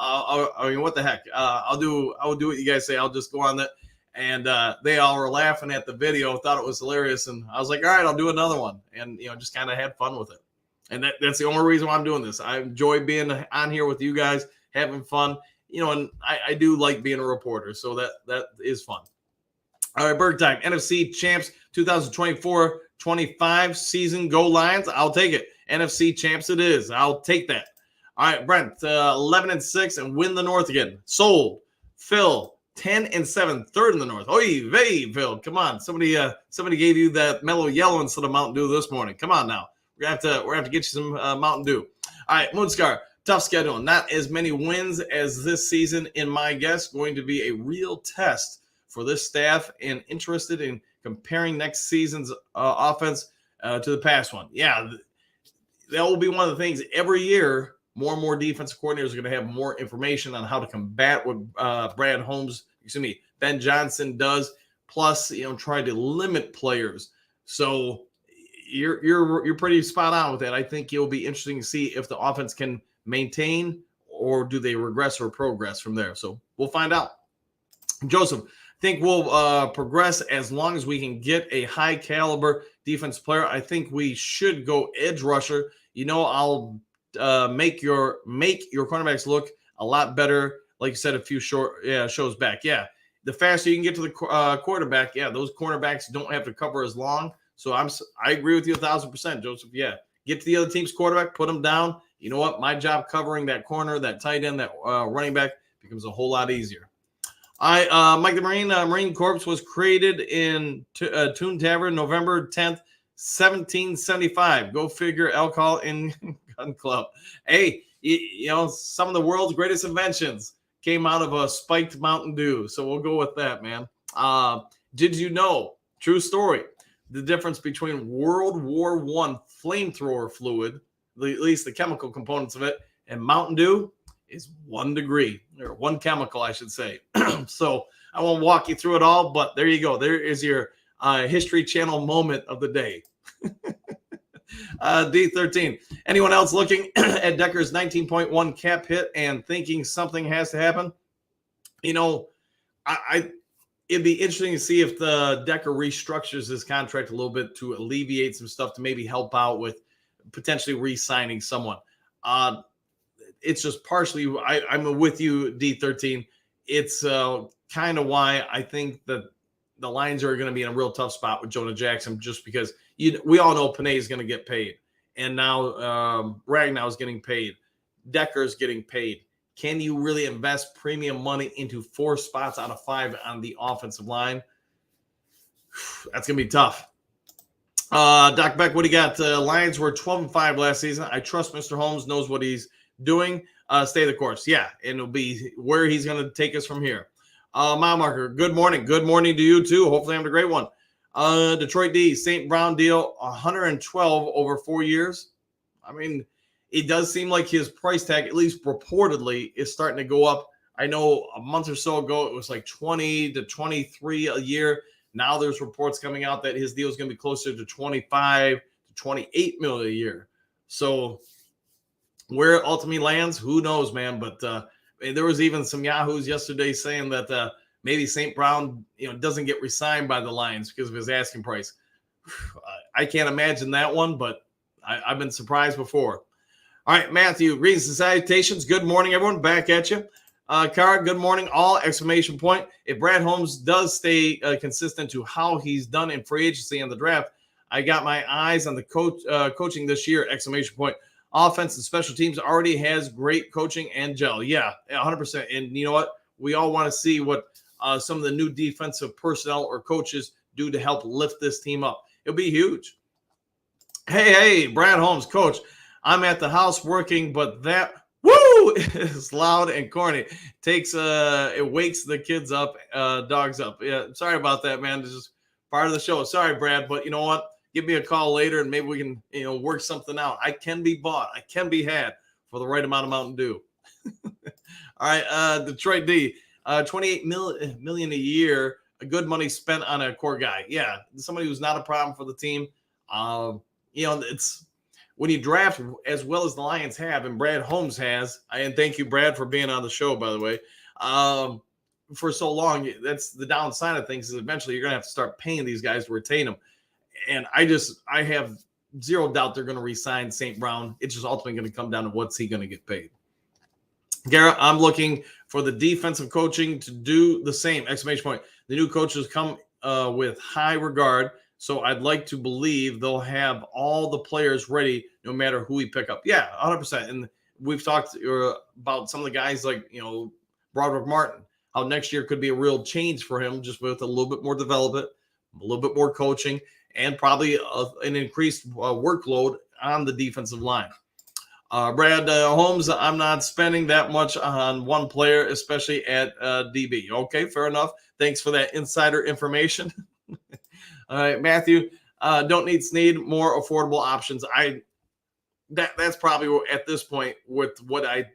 What the heck? I will do what you guys say. I'll just go on that. And they all were laughing at the video, thought it was hilarious. And I was like, all right, I'll do another one. And, just kind of had fun with it. And that's the only reason why I'm doing this. I enjoy being on here with you guys, having fun, and I do like being a reporter. So that is fun. All right, Bird time. NFC Champs 2024-25 season. Go Lions. I'll take it. NFC Champs it is. I'll take that. All right, Brent, 11-6 and win the North again. Sold. Phil, 10-7, third in the North. Oy vey, Phil. Come on. Somebody gave you that mellow yellow instead of Mountain Dew this morning. Come on now. We're gonna have to get you some Mountain Dew. All right, Moonscar. Tough schedule. Not as many wins as this season, in my guess. Going to be a real test for this staff, and interested in comparing next season's offense to the past one. Yeah, that will be one of the things. Every year, more and more defensive coordinators are going to have more information on how to combat what Ben Johnson does. Plus, try to limit players. So you're pretty spot on with that. I think it'll be interesting to see if the offense can maintain or do they regress or progress from there. So we'll find out. Joseph, think we'll progress as long as we can get a high caliber defense player. I think we should go edge rusher. I'll make your cornerbacks look a lot better. Like you said, a few shows back. Yeah, the faster you can get to the quarterback, those cornerbacks don't have to cover as long. So I agree with you 1,000%, Joseph. Yeah, get to the other team's quarterback, put them down. You know what? My job covering that corner, that tight end, that running back becomes a whole lot easier. Mike the Marine, Marine Corps was created in Toon Tavern, November 10th, 1775. Go figure, alcohol in gun club. Hey, some of the world's greatest inventions came out of a spiked Mountain Dew. So we'll go with that, man. Did you know, true story, the difference between World War I flamethrower fluid at least the chemical components of it. And Mountain Dew is 1 degree, or one chemical, I should say. So I won't walk you through it all, but there you go. There is your History Channel moment of the day. D13. Anyone else looking at Decker's 19.1 cap hit and thinking something has to happen? You know, it'd be interesting to see if the Decker restructures his contract a little bit to alleviate some stuff to maybe help out with potentially re-signing someone. It's just partially, I'm with you, D13. It's kind of why I think that the Lions are going to be in a real tough spot with Jonah Jackson, just because we all know Panay is going to get paid. And now Ragnow is getting paid. Decker is getting paid. Can you really invest premium money into 4 spots out of 5 on the offensive line? That's going to be tough. Doc Beck, what do you got? Lions were 12-5 last season. I trust Mr. Holmes knows what he's doing. Stay the course. Yeah, and it'll be where he's going to take us from here. Mile Marker, good morning. Good morning to you, too. Hopefully I'm having a great one. Detroit D, St. Brown deal, 112 over 4 years. I mean, it does seem like his price tag, at least reportedly, is starting to go up. I know a month or so ago, it was like 20 to 23 a year. Now there's reports coming out that his deal is going to be closer to 25 to 28 million a year. So where it ultimately lands, who knows, man? But there was even some yahoos yesterday saying that maybe St. Brown, doesn't get re-signed by the Lions because of his asking price. I can't imagine that one, but I've been surprised before. All right, Matthew, greetings and salutations. Good morning, everyone. Back at you. Card, good morning, all, exclamation point. If Brad Holmes does stay consistent to how he's done in free agency and the draft, I got my eyes on the coaching this year, exclamation point. Offense and special teams already has great coaching and gel. Yeah, 100%. And you know what? We all want to see what some of the new defensive personnel or coaches do to help lift this team up. It'll be huge. Hey, Brad Holmes, coach. I'm at the house working, but that woo is loud and corny. It wakes the kids up, dogs up. Yeah, sorry about that, man. This is part of the show. Sorry, Brad, but you know what? Give me a call later and maybe we can, work something out. I can be bought. I can be had for the right amount of Mountain Dew. All right, Detroit D, 28 million a year, a good money spent on a core guy. Yeah, somebody who's not a problem for the team. It's when you draft as well as the Lions have, and Brad Holmes has, and thank you, Brad, for being on the show, by the way, for so long, that's the downside of things is eventually you're going to have to start paying these guys to retain them. And I have zero doubt they're going to re-sign St. Brown. It's just ultimately going to come down to what's he going to get paid. Garrett, I'm looking for the defensive coaching to do the same, exclamation point. The new coaches come with high regard. So I'd like to believe they'll have all the players ready no matter who we pick up. Yeah, 100%. And we've talked about some of the guys like, Broderick Martin, how next year could be a real change for him just with a little bit more development, a little bit more coaching, and probably an increased workload on the defensive line. Brad Holmes, I'm not spending that much on one player, especially at DB. Okay, fair enough. Thanks for that insider information. All right, Matthew, don't need Sneed, more affordable options. That's probably at this point with what I'm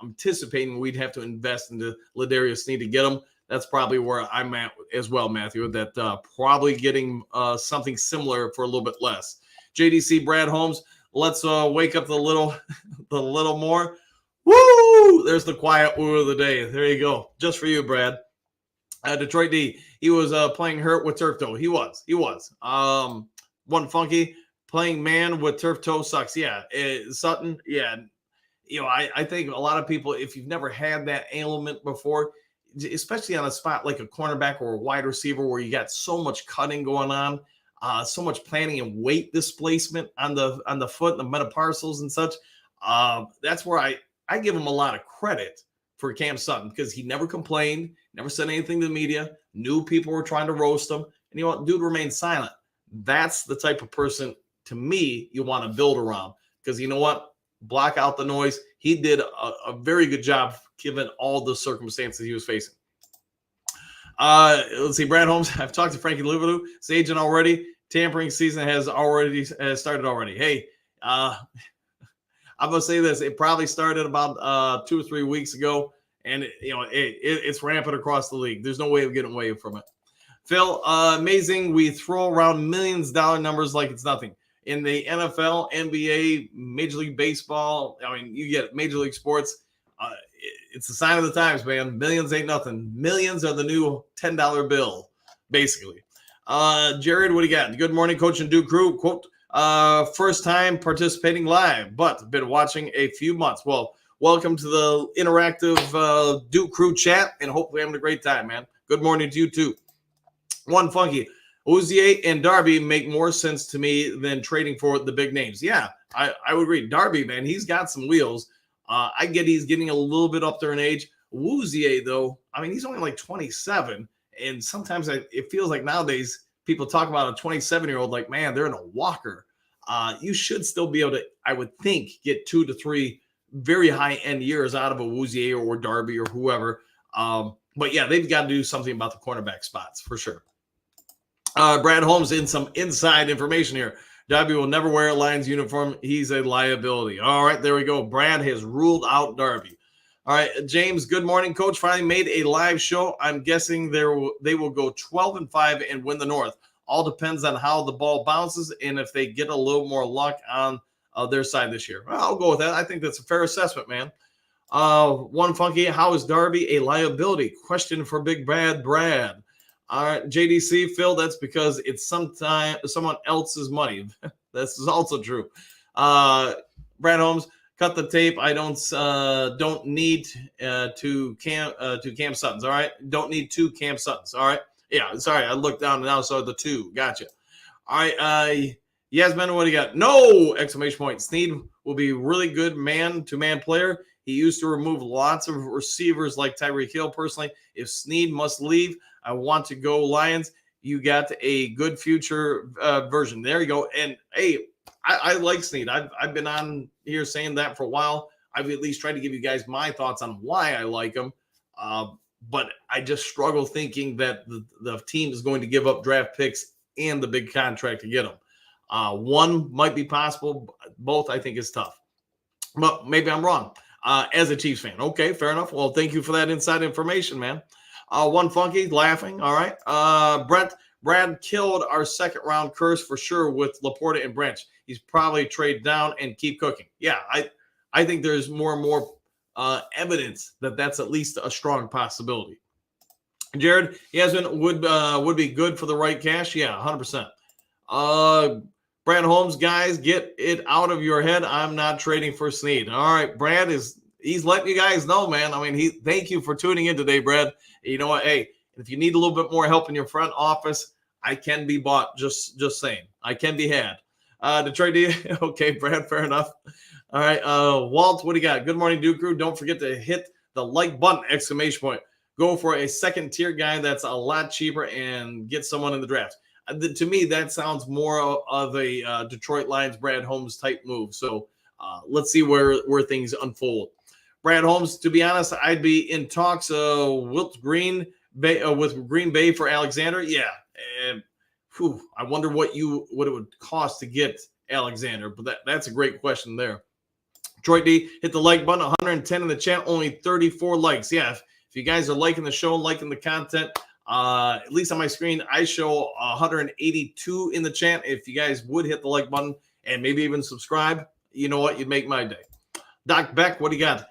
anticipating we'd have to invest into Ladarius Sneed to get him. That's probably where I'm at as well, Matthew, that probably getting something similar for a little bit less. JDC, Brad Holmes, let's wake up the little more. Woo! There's the quiet woo of the day. There you go. Just for you, Brad. Detroit D, he was playing hurt with turf toe. He was. One funky playing man with turf toe sucks. Yeah. Sutton, yeah. I think a lot of people, if you've never had that ailment before, especially on a spot like a cornerback or a wide receiver where you got so much cutting going on, so much planning and weight displacement on the foot and the metatarsals and such. That's where I give him a lot of credit for Cam Sutton because he never complained, never said anything to the media, knew people were trying to roast him, and dude remained silent. That's the type of person, to me, you want to build around because you know what? Block out the noise. He did a very good job given all the circumstances he was facing. Let's see, Brad Holmes. I've talked to Frankie Liverlew, his agent already. Tampering season has started already. Hey, I'm gonna say this: it probably started about 2 or 3 weeks ago, and it's rampant across the league. There's no way of getting away from it. Phil, amazing. We throw around millions-dollar numbers like it's nothing. In the NFL, NBA, Major League Baseball, I mean, you get Major League Sports. It's a sign of the times, man. Millions ain't nothing. Millions are the new $10 bill, basically. Jared, what do you got? Good morning, Coach and Duke crew. Quote, first time participating live, but been watching a few months. Well, welcome to the interactive Duke crew chat, and hopefully having a great time, man. Good morning to you, too. One funky. Uzier and Darby make more sense to me than trading for the big names. Yeah, I would agree. Darby, man, he's got some wheels. I get he's getting a little bit up there in age. Uzier, though, I mean, he's only like 27. And sometimes it feels like nowadays people talk about a 27-year-old like, man, they're in a walker. You should still be able to, I would think, get 2 to 3 very high-end years out of a Uzier or Darby or whoever. But, yeah, they've got to do something about the cornerback spots for sure. Brad Holmes in some inside information here. Darby will never wear a Lions uniform. He's a liability. All right, there we go. Brad has ruled out Darby. All right, James, good morning, Coach. Finally made a live show. I'm guessing they will go 12-5 and win the North. All depends on how the ball bounces and if they get a little more luck on their side this year. Well, I'll go with that. I think that's a fair assessment, man. One funky, how is Darby a liability? Question for Big Bad Brad. All right, JDC, Phil, that's because it's someone else's money. This is also true. Brad Holmes, cut the tape. I don't need two Cam Suttons. All right, don't need 2 Cam Suttons. All right, yeah. Sorry, I looked down and now saw the 2. Gotcha. All right, Yasmin, what do you got? No! Exclamation point. Sneed will be really good man-to-man player. He used to remove lots of receivers like Tyreek Hill. Personally, if Sneed must leave, I want to go Lions. You got a good future version. There you go. And hey, I like Sneed. I've been on here saying that for a while. I've at least tried to give you guys my thoughts on why I like him. But I just struggle thinking that the team is going to give up draft picks and the big contract to get him. One might be possible. Both I think is tough. But maybe I'm wrong. As a Chiefs fan. Okay, fair enough. Well, thank you for that inside information, man. One funky laughing. All right. Brad killed our second round curse for sure with Laporta and Branch. He's probably trade down and keep cooking. Yeah, I think there's more and more evidence that that's at least a strong possibility. Jared, would be good for the right cash. Yeah, 100%. Brad Holmes, guys, get it out of your head. I'm not trading for Sneed. All right, Brad he's letting you guys know, man. I mean, thank you for tuning in today, Brad. You know what? Hey, if you need a little bit more help in your front office, I can be bought. Just saying, I can be had. Detroit, okay, Brad, fair enough. All right, Walt, what do you got? Good morning, Duke Crew. Don't forget to hit the like button! Exclamation point. Go for a second tier guy that's a lot cheaper and get someone in the draft. To me, that sounds more of a Detroit Lions Brad Holmes type move. So let's see where things unfold. Brad Holmes, to be honest, I'd be in talks with Green Bay for Alexander. Yeah, and I wonder what it would cost to get Alexander. But that's a great question there. Detroit D, hit the like button. 110 in the chat, only 34 likes. Yeah, if you guys are liking the show, liking the content. At least on my screen, I show 182 in the chat. If you guys would hit the like button and maybe even subscribe, you know what? You'd make my day. Doc Beck, what do you got?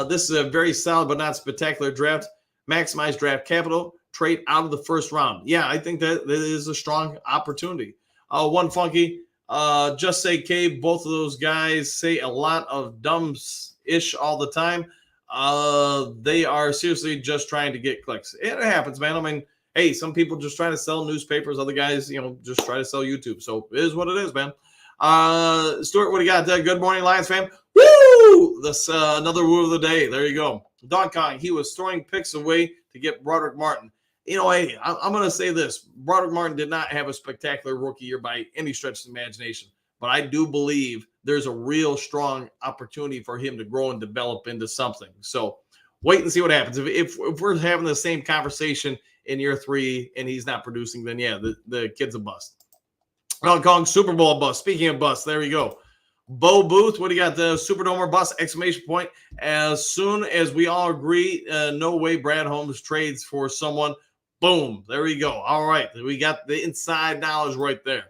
This is a very solid but not spectacular draft. Maximize draft capital. Trade out of the first round. Yeah, I think that is a strong opportunity. One funky. Just say K. Both of those guys say a lot of dumb-ish all the time. They are seriously just trying to get clicks. It happens, man. I mean, hey, some people just try to sell newspapers. Other guys, just try to sell YouTube. So it is what it is, man. Stuart, what do you got? Good morning, Lions fam. Woo! That's another woo of the day. There you go. Don Kong, he was throwing picks away to get Broderick Martin. Hey, I'm going to say this. Broderick Martin did not have a spectacular rookie year by any stretch of the imagination. But I do believe there's a real strong opportunity for him to grow and develop into something. So wait and see what happens. If we're having the same conversation in year 3 and he's not producing, then yeah, the kid's a bust. Hong Kong Super Bowl bust. Speaking of bust, there you go. Bo Booth, what do you got? The Superdome or bust! Exclamation point. As soon as we all agree, no way Brad Holmes trades for someone. Boom. There we go. All right. We got the inside knowledge right there.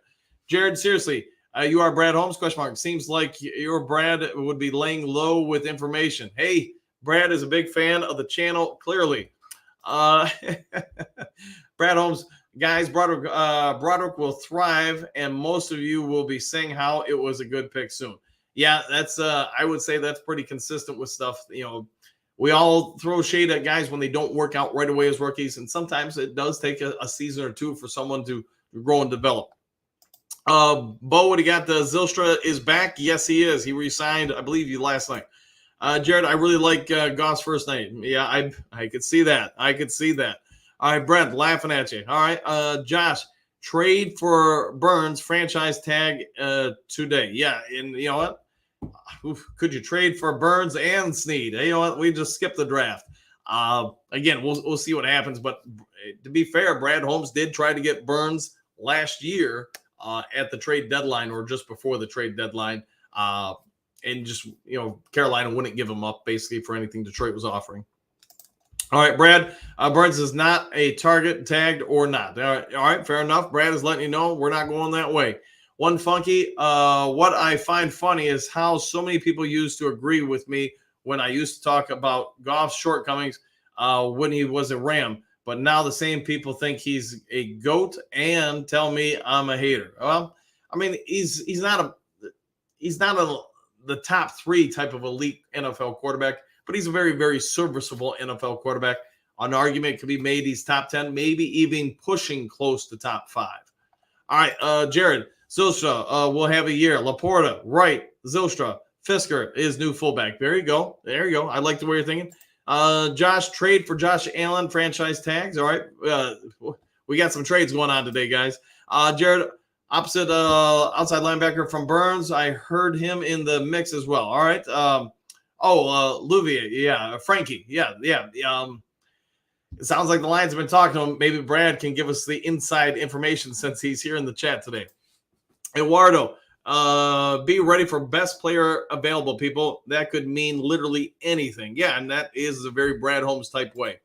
Jared, seriously, you are Brad Holmes? Question mark. Seems like your Brad would be laying low with information. Hey, Brad is a big fan of the channel, clearly. Brad Holmes, guys, Broderick will thrive, and most of you will be saying how it was a good pick soon. Yeah, that's I would say that's pretty consistent with stuff. We all throw shade at guys when they don't work out right away as rookies, and sometimes it does take a season or two for someone to grow and develop. Bo, what do you got? The Zylstra is back. Yes, he is. He re-signed, I believe, you last night. Jared, I really like Goff's first name. Yeah, I could see that. I could see that. All right, Brent, laughing at you. All right, Josh, trade for Burns, franchise tag today. Yeah, and you know what? Could you trade for Burns and Sneed? You know what? We just skipped the draft. Again, we'll see what happens. But to be fair, Brad Holmes did try to get Burns last year at the trade deadline or just before the trade deadline. And just, Carolina wouldn't give him up basically for anything Detroit was offering. All right, Brad, Burns is not a target, tagged or not. All right, fair enough. Brad is letting you know we're not going that way. One funky, what I find funny is how so many people used to agree with me when I used to talk about Goff's shortcomings when he was a Ram. But now the same people think he's a GOAT and tell me I'm a hater. Well, I mean, he's not the top 3 type of elite NFL quarterback, but he's a very, very serviceable NFL quarterback. An argument could be made he's top 10, maybe even pushing close to top 5. All right, Jared, Zylstra will have a year. Laporta, right, Zylstra, Fisker is new fullback. There you go. There you go. I like the way you're thinking. Josh, trade for Josh Allen, franchise tags. All right. We got some trades going on today, guys. Jared, opposite outside linebacker from Burns. I heard him in the mix as well. All right. Louvier. Yeah. Frankie. Yeah. It sounds like the Lions have been talking to him. Maybe Brad can give us the inside information since he's here in the chat today. Eduardo, be ready for best player available, people. That could mean literally anything. Yeah, and that is a very Brad Holmes type way.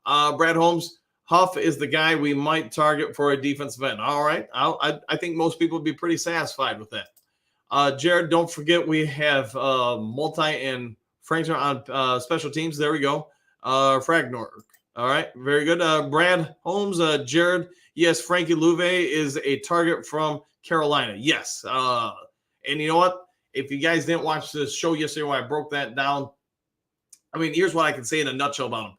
Brad Holmes, Huff is the guy we might target for a defensive end. All right. I think most people would be pretty satisfied with that. Jared, don't forget we have Multi and Frank's on special teams. There we go. Fragnor. All right. Very good. Brad Holmes, Jared. Yes, Frankie Louvier is a target from Carolina. Yes. And you know what? If you guys didn't watch the show yesterday where I broke that down, I mean, here's what I can say in a nutshell about him.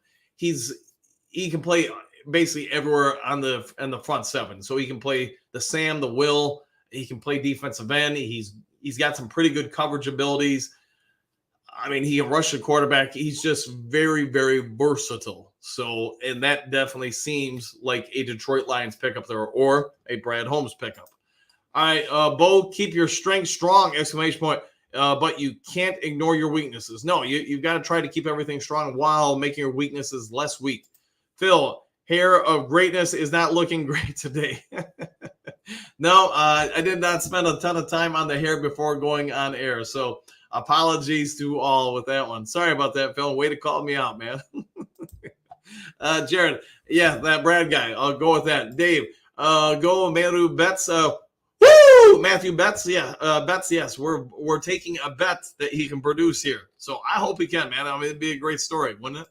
He can play basically everywhere in the front 7. So he can play the Sam, the Will. He can play defensive end. He's got some pretty good coverage abilities. I mean, he can rush the quarterback. He's just very, very versatile. So, and that definitely seems like a Detroit Lions pickup there or a Brad Holmes pickup. All right, Bo, keep your strength strong, exclamation point. But you can't ignore your weaknesses. No, you've got to try to keep everything strong while making your weaknesses less weak. Phil, hair of greatness is not looking great today. No, I did not spend a ton of time on the hair before going on air. So apologies to all with that one. Sorry about that, Phil. Way to call me out, man. Jared, yeah, that Brad guy. I'll go with that. Dave, go Matthew Betts. Matthew Betts, yeah, Betts, yes. We're taking a bet that he can produce here. So I hope he can, man. I mean, it'd be a great story, wouldn't it?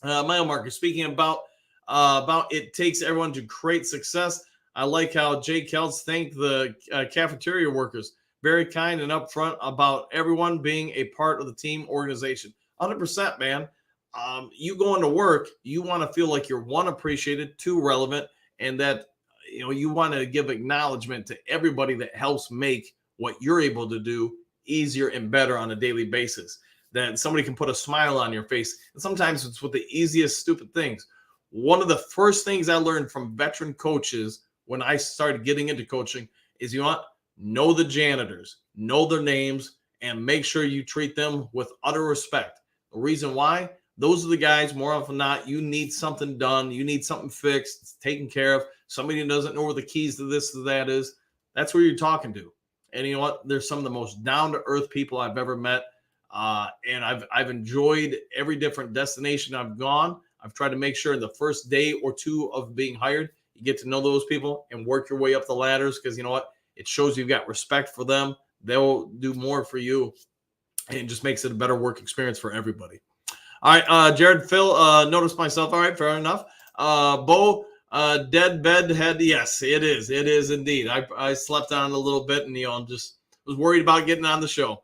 Mile marker, speaking about it takes everyone to create success. I like how Jay Kelts thanked the cafeteria workers. Very kind and upfront about everyone being a part of the team organization. 100%, man. You going to work, you want to feel like you're 1, appreciated, 2, relevant, and that you want to give acknowledgement to everybody that helps make what you're able to do easier and better on a daily basis. That somebody can put a smile on your face. And sometimes it's with the easiest, stupid things. One of the first things I learned from veteran coaches when I started getting into coaching is know the janitors, know their names, and make sure you treat them with utter respect. The reason why? Those are the guys, more often than not, you need something done. You need something fixed, taken care of. Somebody who doesn't know where the keys to this or that is. That's where you're talking to. And you know what? They're some of the most down-to-earth people I've ever met. And I've enjoyed every different destination I've gone. I've tried to make sure in the first day or two of being hired, you get to know those people and work your way up the ladders, because you know what? It shows you've got respect for them. They'll do more for you, and it just makes it a better work experience for everybody. All right, Jared, Phil, notice myself. All right, fair enough. Bo, dead bed head. Yes, it is. It is indeed. I slept on it a little bit, and just was worried about getting on the show.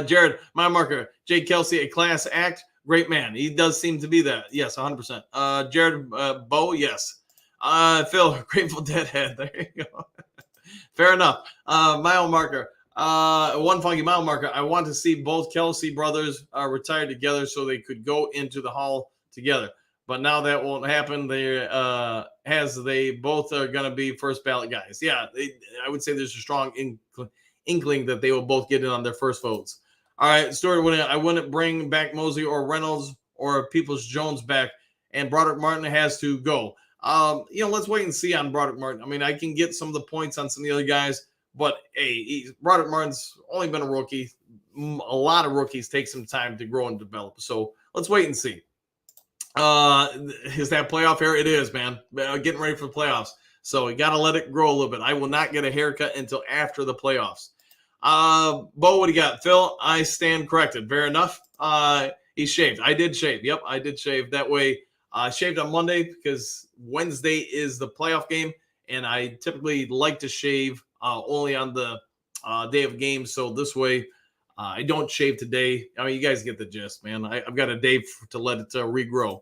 Jared, my marker, Jay Kelsey, a class act. Great man. He does seem to be that. Yes, 100%. Jared, Bo, yes. Phil, Grateful Dead head. There you go. Fair enough. Mile marker. One funky mile marker. I want to see both Kelsey brothers retire together so they could go into the hall together. But now that won't happen. They both are going to be first ballot guys. Yeah, I would say there's a strong inkling that they will both get in on their first votes. All right, Stuart, I wouldn't bring back Mosley or Reynolds or Peoples Jones back, and Broderick Martin has to go. Let's wait and see on Broderick Martin. I mean, I can get some of the points on some of the other guys, but hey, Broderick Martin's only been a rookie. A lot of rookies take some time to grow and develop. So let's wait and see. Is that playoff here? It is, man. Getting ready for the playoffs. So you got to let it grow a little bit. I will not get a haircut until after the playoffs. Bo, what do you got? Phil, I stand corrected. Fair enough. He shaved. I did shave. Yep, I did shave. That way, I shaved on Monday because Wednesday is the playoff game, and I typically like to shave only on the day of games. So this way, I don't shave today. I mean, you guys get the gist, man. I've got a day to let it regrow.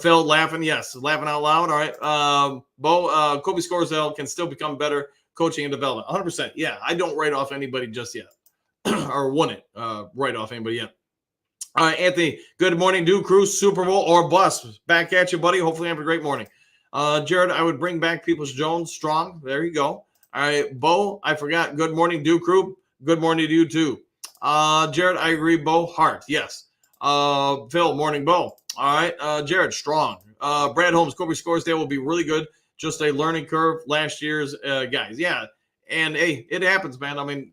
Phil, laughing. Yes, laughing out loud. All right. Bo, Kobe Scorsell can still become better coaching and development. 100%. Yeah, I don't write off anybody just yet. Or wouldn't write off anybody yet. All right, Anthony, good morning. Do Cruise, Super Bowl, or bust. Back at you, buddy. Hopefully have a great morning. Jared, I would bring back Peoples Jones strong. There you go. All right, Bo, I forgot. Good morning, Do Crew. Good morning to you, too. Jared, I agree. Bo, heart. Yes. Phil, morning, Bo. All right, Jared, strong. Brad Holmes, Kobe Scoresdale will be really good. Just a learning curve. Last year's guys. Yeah, and, hey, it happens, man. I mean,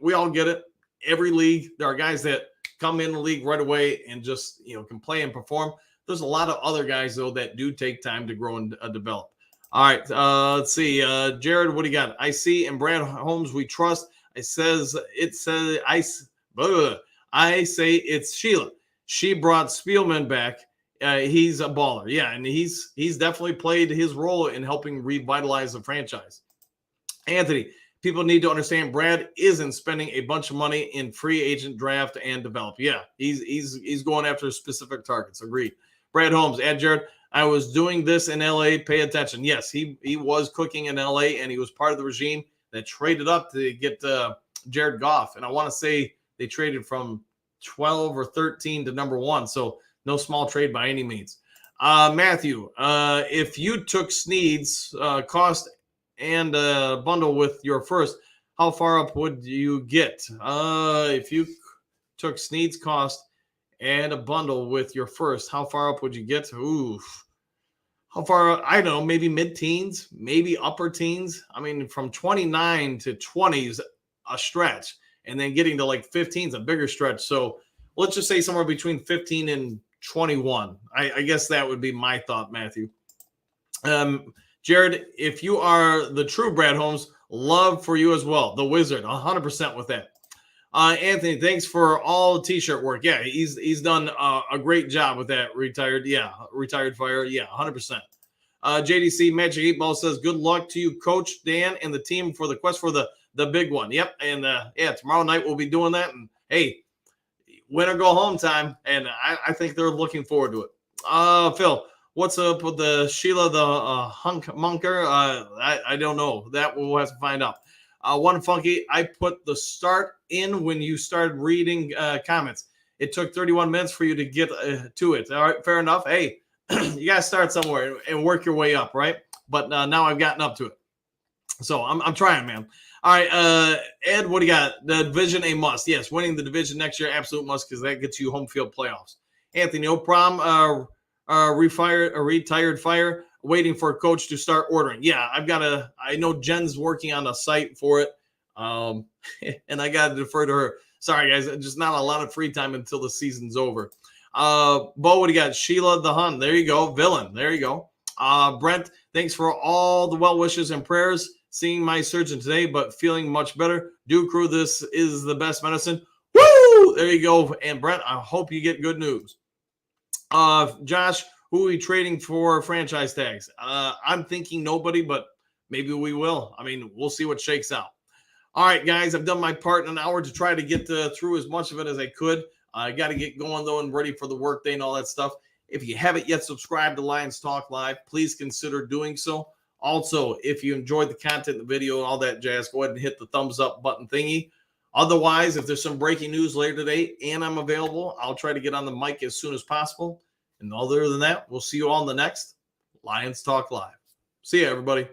we all get it. Every league, there are guys that come in the league right away and just, can play and perform. There's a lot of other guys, though, that do take time to grow and develop. All right, let's see. Jared, what do you got? I see in Brad Holmes we trust. I say it's Sheila. She brought Spielman back. He's a baller. Yeah, and he's definitely played his role in helping revitalize the franchise. Anthony, people need to understand Brad isn't spending a bunch of money in free agent draft and develop. Yeah, he's going after specific targets. Agreed. Brad Holmes, add Jared. I was doing this in LA. Pay attention. Yes, he was cooking in LA, and he was part of the regime that traded up to get Jared Goff. And I want to say they traded from 12 or 13 to number 1. So no small trade by any means. Matthew, if you took Sneed's cost and bundle with your first, how far up would you get? If you took Sneed's cost and a bundle with your first, how far up would you get? Oof. How far? I don't know, maybe mid-teens, maybe upper teens. I mean, from 29 to 20 is a stretch, and then getting to like 15 is a bigger stretch. So let's just say somewhere between 15 and 21. I guess that would be my thought, Matthew. Jared, if you are the true Brad Holmes, love for you as well. The Wizard, 100% with that. Anthony, thanks for all the t-shirt work. Yeah, he's done a great job with that. Retired fire. Yeah, 100%. JDC Magic 8 Ball says, good luck to you, Coach Dan, and the team for the quest for the big one. Yep, and tomorrow night we'll be doing that. And hey, win or go home time, and I think they're looking forward to it. Phil, what's up with the Sheila the Munker? I don't know. That we'll have to find out. One funky, I put the start in when you started reading comments. It took 31 minutes for you to get to it. All right, fair enough. Hey, you got to start somewhere and work your way up, right? But now I've gotten up to it. So I'm trying, man. All right, Ed, what do you got? The division, a must. Yes, winning the division next year, absolute must, because that gets you home field playoffs. Anthony, no problem. Retired fire. Waiting for a coach to start ordering. Yeah, I know Jen's working on a site for it. And I got to defer to her. Sorry, guys, just not a lot of free time until the season's over. Bo, what do you got? Sheila the Hun. There you go. Villain. There you go. Brent, thanks for all the well wishes and prayers. Seeing my surgeon today, but feeling much better. Do crew, this is the best medicine. Woo! There you go. And Brent, I hope you get good news. Josh, who are we trading for franchise tags? I'm thinking nobody, but maybe we will. I mean, we'll see what shakes out. All right, guys, I've done my part in an hour to try to get through as much of it as I could. I got to get going, though, and ready for the workday and all that stuff. If you haven't yet subscribed to Lions Talk Live, please consider doing so. Also, if you enjoyed the content, the video, and all that jazz, go ahead and hit the thumbs up button thingy. Otherwise, if there's some breaking news later today and I'm available, I'll try to get on the mic as soon as possible. And other than that, we'll see you all in the next Lions Talk Live. See you, everybody.